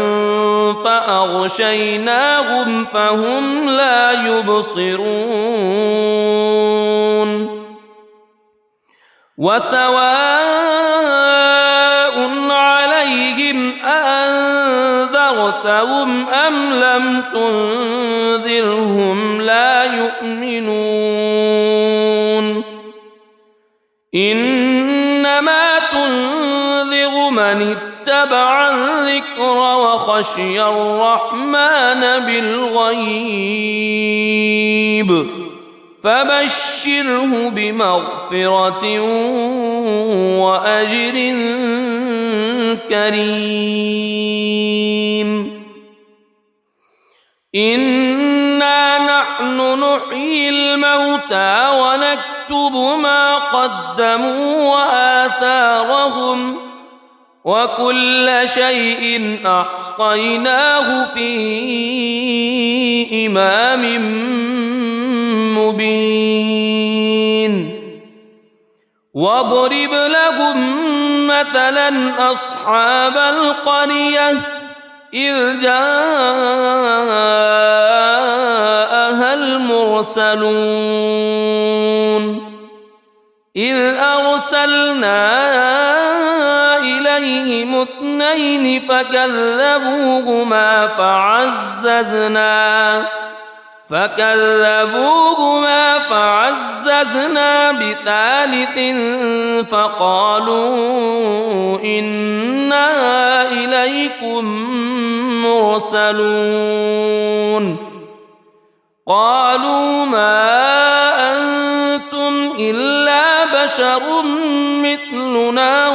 فأغشيناهم فهم لا يبصرون وسواء عليهم أأنذرتهم أم لم تنذرهم لا يؤمنون إنما تنذر من اتبع الذكر وخشي الرحمن بالغيب فبشره بمغفرة وأجر كريم إنا نحن نحيي الموتى ونكتب ما قدموا وآثارهم وكل شيء أحصيناه في إمام مبين واضرب لهم مثلا أصحاب القرية إذ جاءها المرسلون إذ أرسلنا إليهم اثنين فكذبوهما فعززنا بثالث فقالوا إنا إليكم مرسلون قالوا ما أنتم إلا بشر مثلنا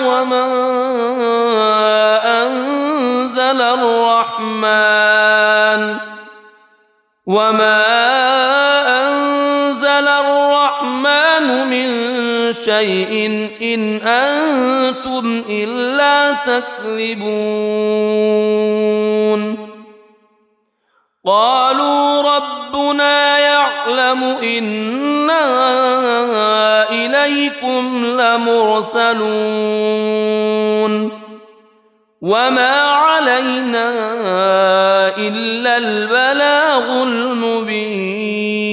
وما أنزل الرحمن من شيء إن أنتم إلا تكذبون قالوا ربنا يعلم إنا إليكم لمرسلون وما علينا إلا البلاغ المبين.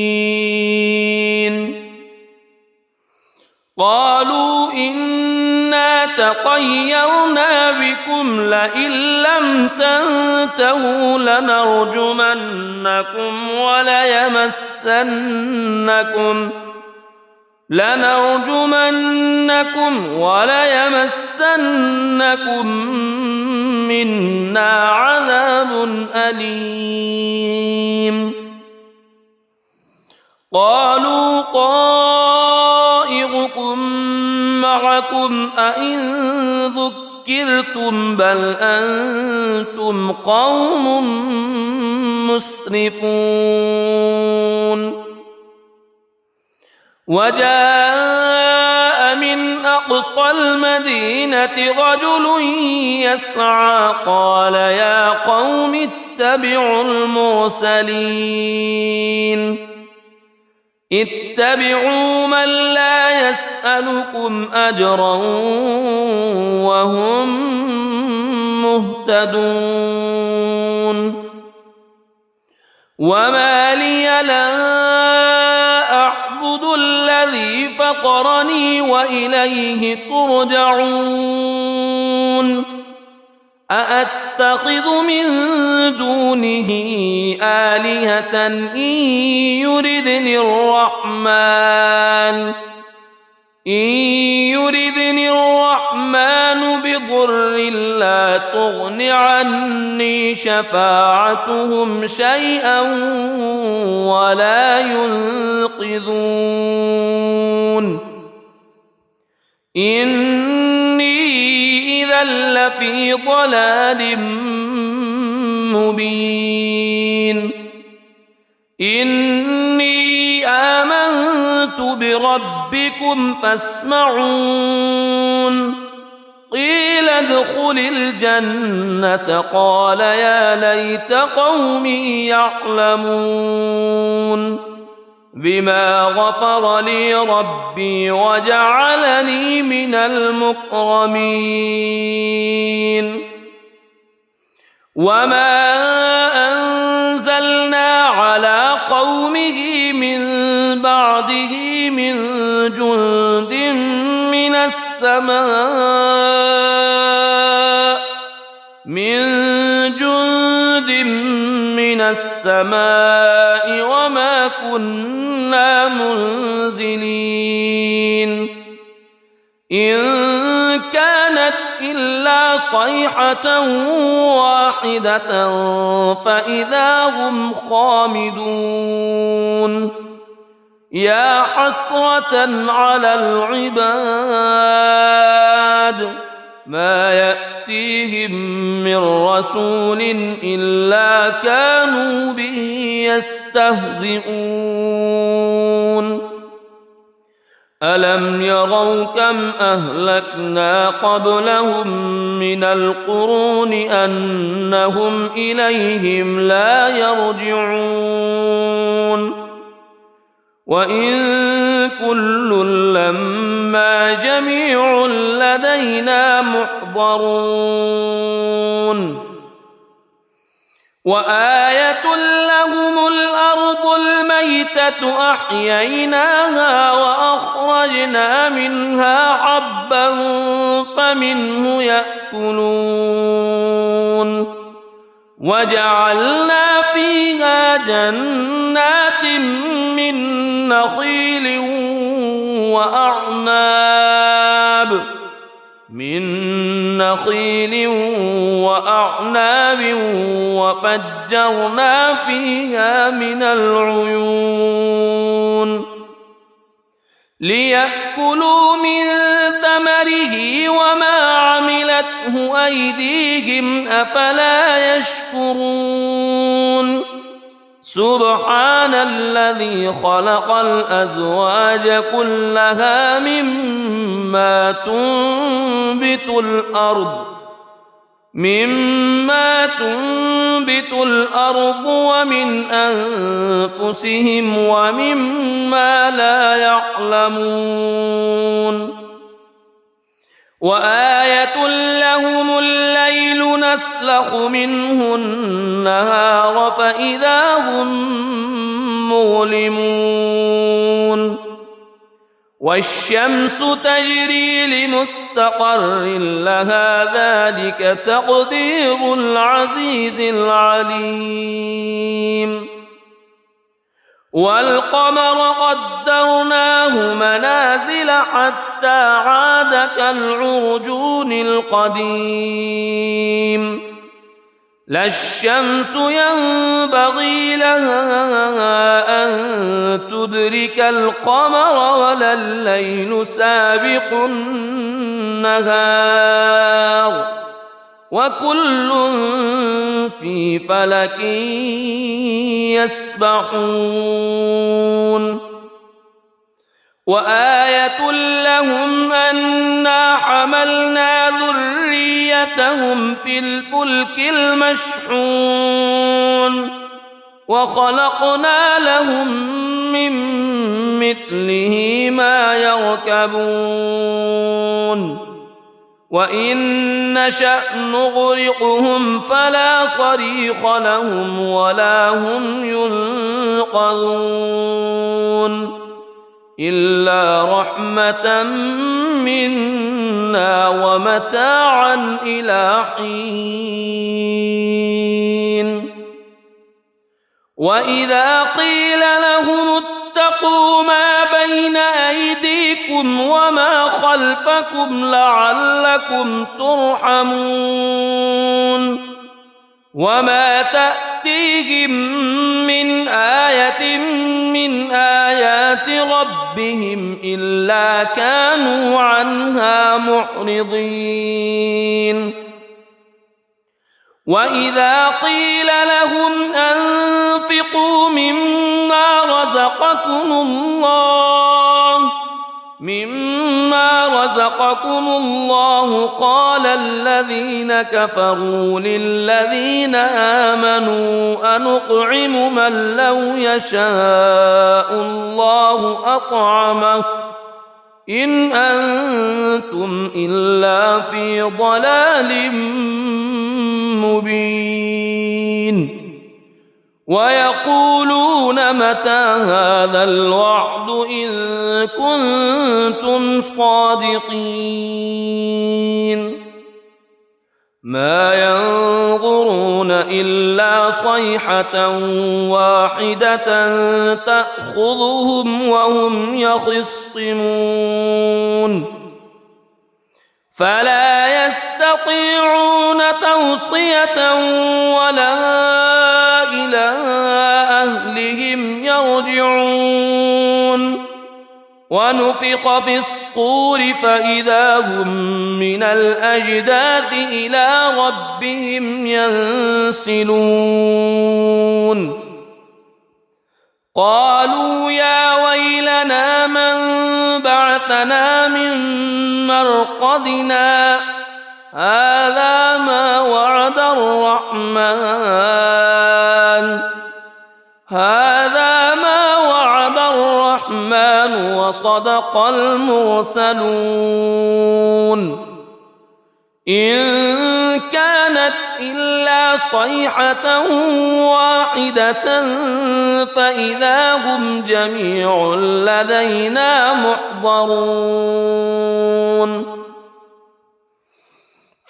قالوا إنا تطيرنا بكم لئن لم تنتهوا لنرجمنكم وليمسنكم منا عذاب أليم. قالوا طائركم معكم أئن ذكرتم بل أنتم قوم مسرفون. وجاء من أقصى المدينة رجل يسعى قال يا قوم اتبعوا المرسلين اتبعوا من لا يسألكم أجرا وهم مهتدون. وما لي لا أعبد الذي فطرني وإليه ترجعون. أأتخذ من دونه آلهة إن يردني الرحمن بضر لا تغن عني شفاعتهم شيئا ولا ينقذون. إني إذا لفي ضلال مبين. إني آمنت بربكم فاسمعون. قيل ادخل الجنة قال يا ليت قومي يعلمون بما غفر لي ربي وجعلني من المكرمين. وما أنزلنا على قومه من بعده من جند من السماء وما كنا منزلين. إن كانت إلا صيحة واحدة فإذا هم خامدون. يا حسرة على العباد ما يأتيهم من رسول إلا كانوا به يستهزئون. ألم يروا كم أهلكنا قبلهم من القرون أنهم إليهم لا يرجعون. وإن كل لما جميع لدينا محضرون. وآية لهم الأرض الميتة أحييناها وأخرجنا منها حبا فمنه يأكلون. وجعلنا فيها جنات من نخيل وأعناب وفجرنا فيها من العيون ليأكلوا من ثمره وما عملته أيديهم أفلا يشكرون. سبحان الذي خلق الأزواج كلها مما تنبت الأرض ومن أنفسهم ومما لا يعلمون. وآية لهم الليل نسلخ منه النهار فإذا هم مظلمون والشمس تجري لمستقر لها ذلك تقدير العزيز العليم والقمر قدرناه منازل حتى عاد كالعرجون القديم لا الشمس ينبغي لها أن تدرك القمر ولا الليل سابق النهار وكل في فلك يسبحون وآية لهم أنا حملنا ذريتهم في الفلك المشحون وخلقنا لهم من مثله ما يركبون وإن نشأ نغرقهم فلا صريخ لهم ولا هم ينقذون إلا رحمة منا ومتاعا إلى حين وإذا قيل لهم اتقوا ما بين أيديكم وما خلفكم لعلكم ترحمون وما تأتيهم من آية من آيات ربهم إلا كانوا عنها معرضين وإذا قيل لهم أنفقوا مما رزقكم الله قال الذين كفروا للذين آمنوا أنطعم من لو يشاء الله أطعمه إن أنتم إلا في ضلال مبين ويقولون متى هذا الوعد إن كنتم صادقين ما ينظرون إلا صيحة واحدة تأخذهم وهم يخصمون فلا يستطيعون توصية ولا إلى أهلهم يرجعون ونفخ في الصور فإذا هم من الأجداث إلى ربهم ينسلون قالوا يا ويلنا من بعثنا من مرقدنا هذا ما وعد الرحمن وصدق المرسلون إن كانت إلا صيحة واحدة فإذا هم جميع لدينا محضرون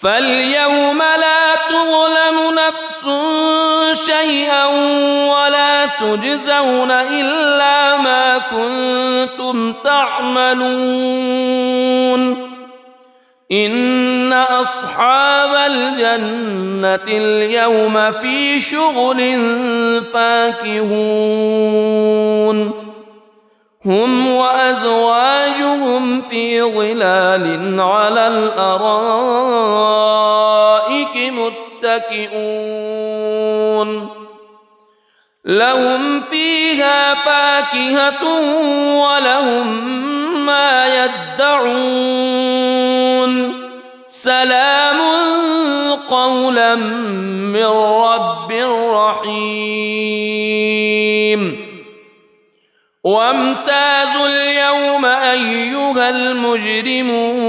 فاليوم لا تظلم نفس شيئا ولا تجزون إلا ما كنتم تعملون إن أصحاب الجنة اليوم في شغل فاكهون هم وأزواجهم في ظلال على الأرائك متكئون لهم فيها فاكهة ولهم ما يدعون سلام قولا من رب رحيم وامتازوا اليوم أيها المجرمون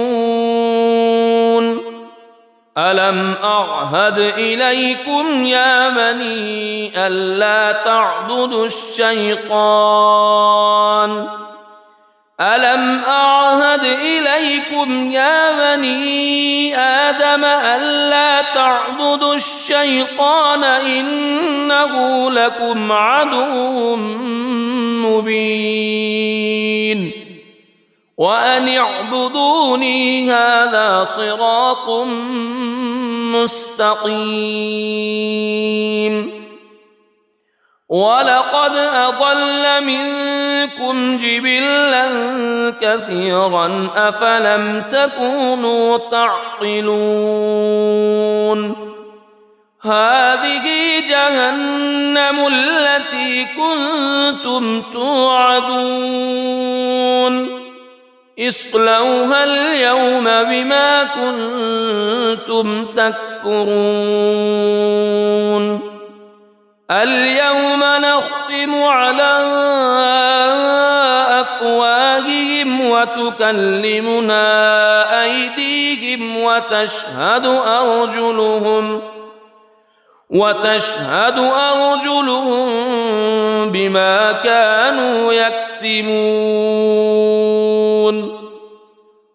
ألم أعهد إليكم يا بني ألا تعبدوا الشيطان ألم أعهد إليكم يا بني آدم ألا تعبدوا الشيطان إنه لكم عدو مبين وأن اعبدوني هذا صراط مستقيم ولقد أضل منكم جبلا كثيرا أفلم تكونوا تعقلون هذه جهنم التي كنتم توعدون اصلوها اليوم بما كنتم تكفرون اليوم نختم على أفواههم وتكلمنا أيديهم وتشهد أرجلهم بما كانوا يكسبون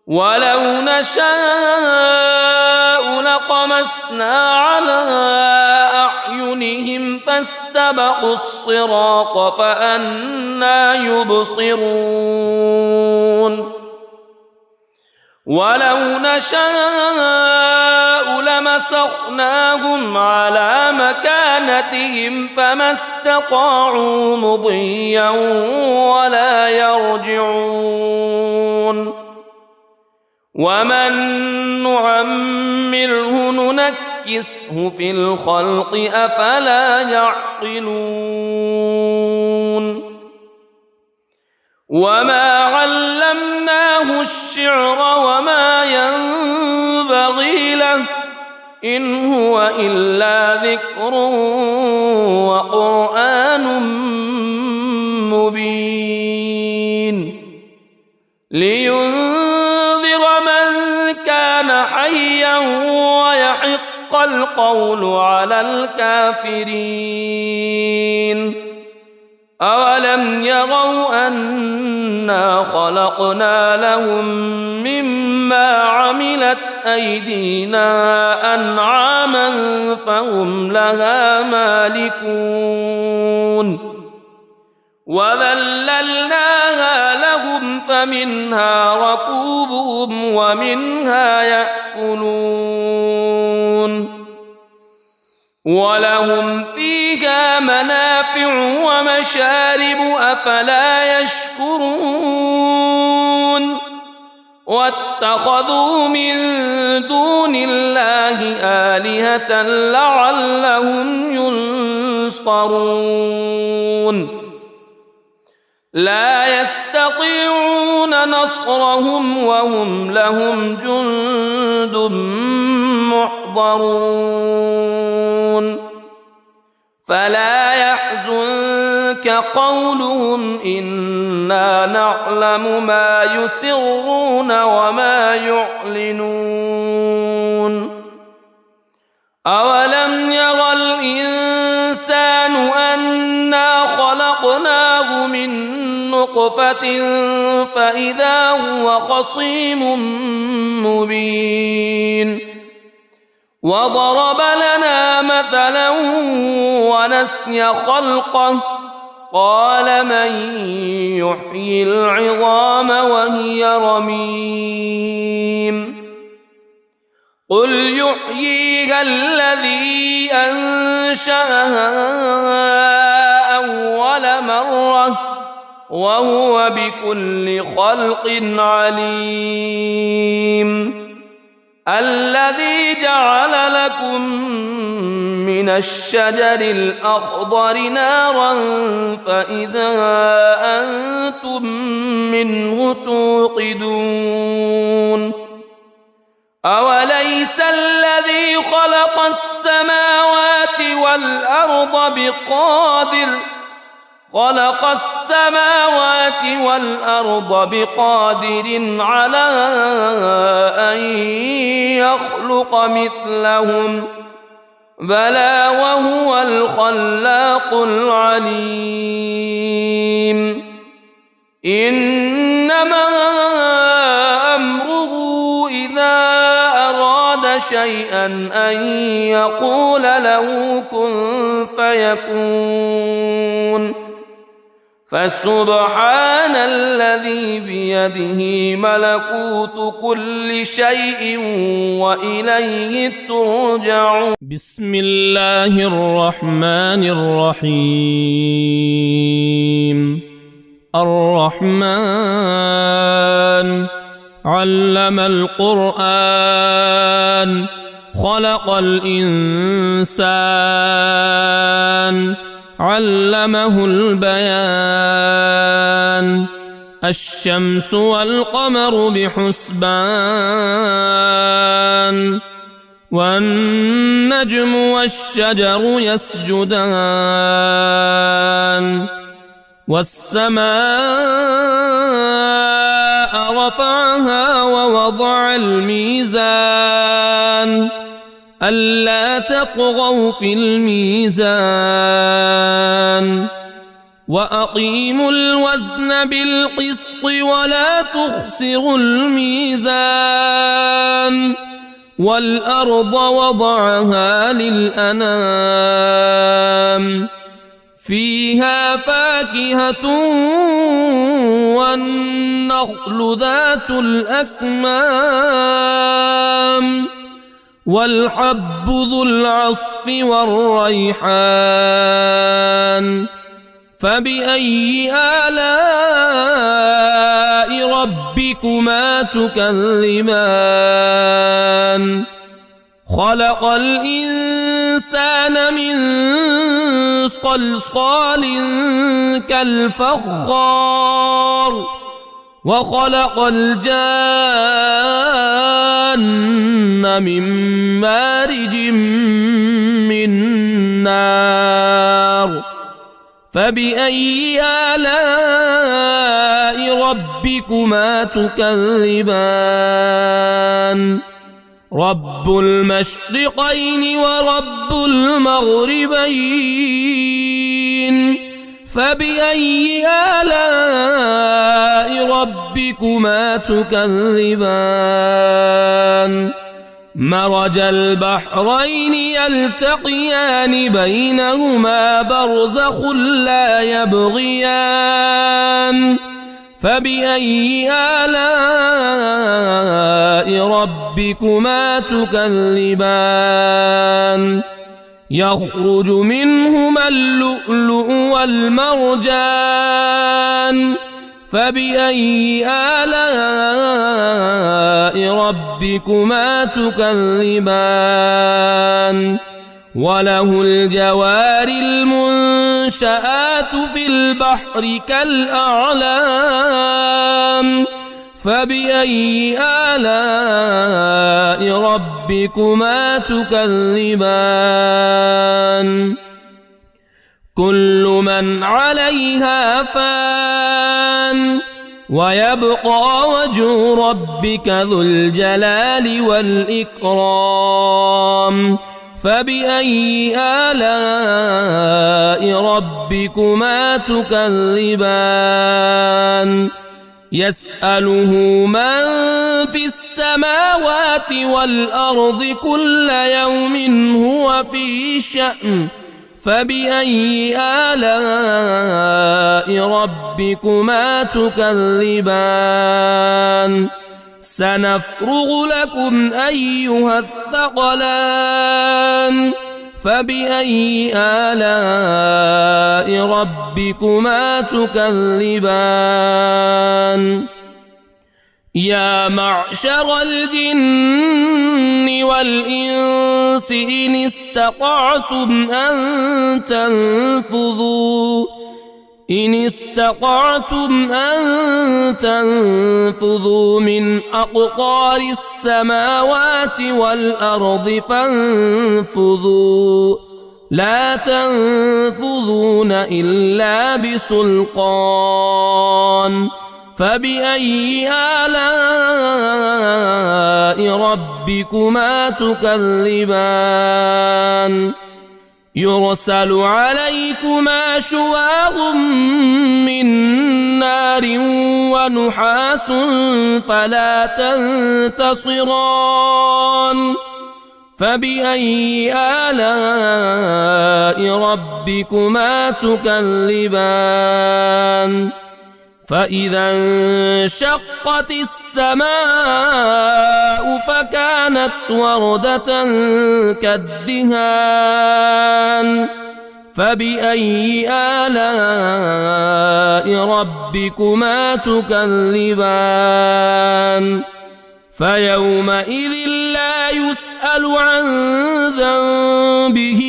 ولو نشاء لطمسنا على أعينهم فاستبقوا الصراط فأنى يبصرون ولو نشاء لمسخناهم على مكانتهم فما استطاعوا مضيا ولا يرجعون ومن نعمره ننكسه في الخلق أفلا يعقلون وما علمناه الشعر وما ينبغي له إن هو إلا ذكر وقرآن مبين لينذر من كان حيا ويحق القول على الكافرين أولم يروا أنا خلقنا لهم مما عملت أيدينا أنعاما فهم لها مالكون وذللناها لهم فمنها ركوبهم ومنها يأكلون ولهم فيها منافع ومشارب أفلا يشكرون واتخذوا من دون الله آلهة لعلهم ينصرون لا يستطيعون نصرهم وهم لهم جند محضرون فلا يحزنك قولهم إنا نعلم ما يسرون وما يعلنون أولم ير الإنسان أنا خلقناه من نطفة فإذا هو خصيم مبين وضرب لنا مثلا ونسي خلقه قال من يحيي العظام وهي رميم قل يحييها الذي أنشأها أول مرة وهو بكل خلق عليم الذي جعل لكم من الشجر الأخضر نارا فإذا أنتم منه توقدون أوليس الذي خلق السماوات والأرض خلق السماوات والأرض بقادر على أن يخلق مثلهم بلى وهو الخلاق العليم إنما أمره إذا أراد شيئا أن يقول له كن فيكون فسبحان الذي بيده ملكوت كل شيء وإليه ترجعون. بسم الله الرحمن الرحيم. الرحمن علم القرآن خلق الإنسان علمه البيان الشمس والقمر بحسبان والنجم والشجر يسجدان والسماء رفعها ووضع الميزان ألا تطغوا في الميزان وأقيموا الوزن بالقسط ولا تخسروا الميزان والأرض وضعها للأنام فيها فاكهة والنخل ذات الأكمام والحب ذو العصف والريحان فبأي آلاء ربكما تكذبان خلق الإنسان من صلصال كالفخار وخلق الجان من مارج من نار فبأي آلاء ربكما تكذبان رب المشرقين ورب المغربين فبأي آلاء ربكما تكذبان مرج البحرين يلتقيان بينهما برزخ لا يبغيان فبأي آلاء ربكما تكذبان يخرج منهما اللؤلؤ والمرجان فبأي آلاء ربكما تكذبان وله الجوار المنشآت في البحر كالأعلام فبأي آلاء ربكما تكذبان كل من عليها فان ويبقى وجه ربك ذو الجلال والإكرام فبأي آلاء ربكما تكذبان يسأله من في السماوات والأرض كل يوم هو في شأن فبأي آلاء ربكما تكذبان سنفرغ لكم أيها الثقلان فبأي آلاء ربكما تكذبان يا معشر الجن والإنس إن استطعتم أن تنفذوا من أقطار السماوات والأرض فانفذوا لا تنفذون إلا بسلطان فبأي آلاء ربكما تكذبان يرسل عليكما شواظ من نار ونحاس فلا تنتصران فبأي آلاء ربكما تكذبان فإذا انشقت السماء فكانت وردة كالدهان فبأي آلاء ربكما تكذبان فيومئذ لا يسأل عن ذنبه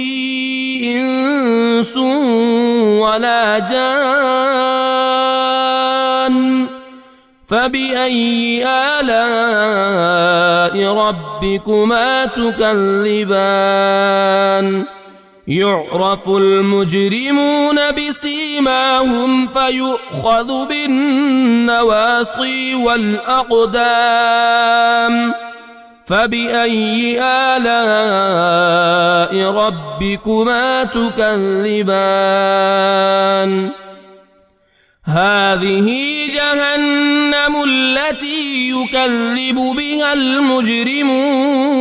إنس ولا جان فبأي آلاء ربكما تكذبان يعرف المجرمون بسيماهم فيؤخذ بالنواصي والأقدام فبأي آلاء ربكما تكذبان هذه جهنم التي يكذب بها المجرمون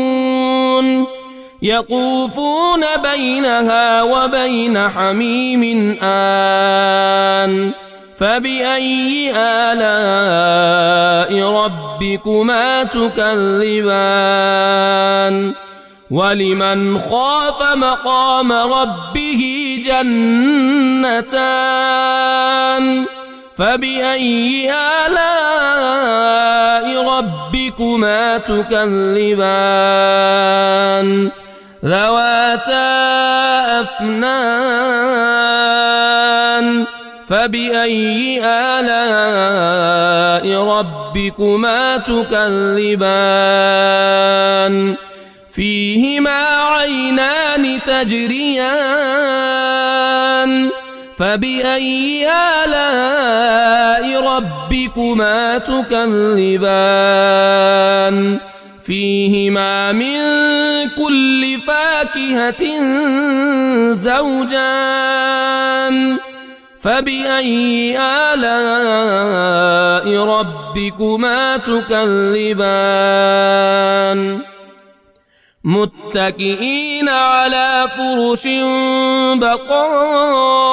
يطوفون بينها وبين حميم آن فبأي آلاء ربكما تكذبان ولمن خاف مقام ربه جنتان فبأي آلاء ربكما تكذبان ذواتا أفنان فبأي آلاء ربكما تكذبان فيهما عينان تجريان فبأي آلاء ربكما تكذبان فيهما من كل فاكهة زوجان فبأي آلاء ربكما تكذبان متكئين على فرش بطائنها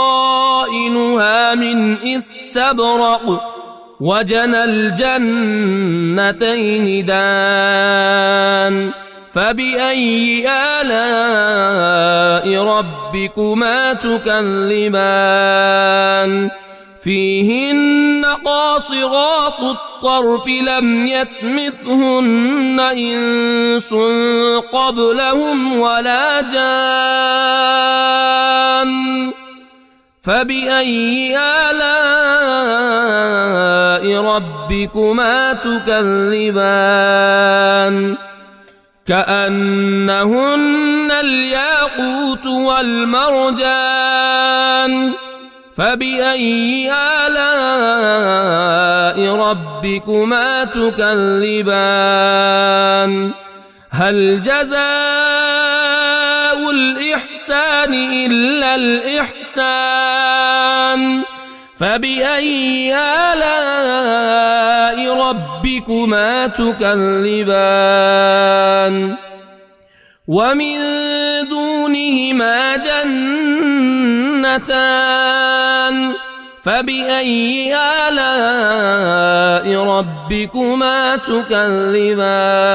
من استبرق وجنى الجنتين دان فبأي آلاء ربكما تكذبان فيهن قاصرات الطرف لم يطمثهن إنس قبلهم ولا جان فبأي آلاء ربكما تكذبان كأنهن الياقوت والمرجان فبأي آلاء ربكما تكذبان هل جزاء الإحسان إلا الإحسان فبأي آلاء ربكما تكذبان ومن دونهما جنتان فبأي آلاء ربكما تكذبان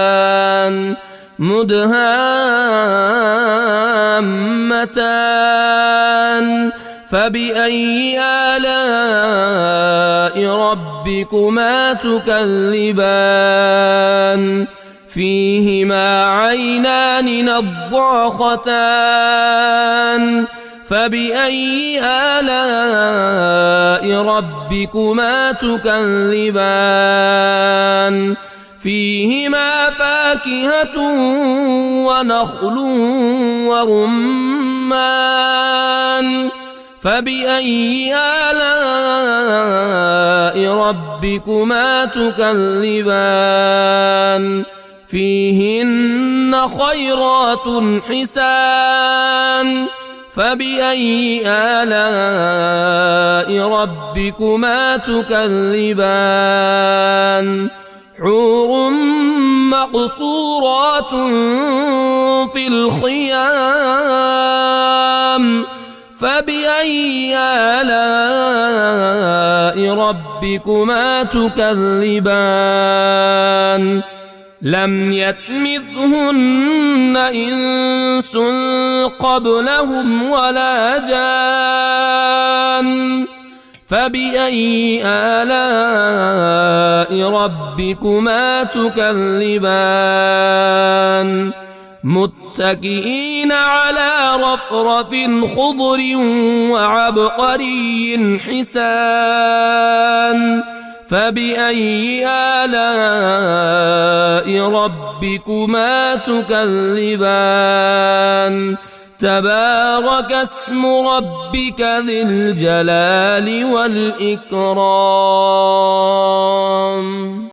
مدهامتان فبأي آلاء ربكما تكذبان فيهما عينان نضاختان فبأي آلاء ربكما تكذبان فيهما فاكهة ونخل ورمان الرحمن فبأي آلاء ربكما تكذبان فيهن خيرات حسان فبأي آلاء ربكما تكذبان حور مقصورات في الخيام فبأي آلاء ربكما تكذبان لم يطمثهن إنس قبلهم ولا جان فبأي آلاء ربكما تكذبان متكئين على رفرف خضر وعبقري حسان فبأي آلاء ربكما تكذبان تبارك اسم ربك ذي الجلال والإكرام.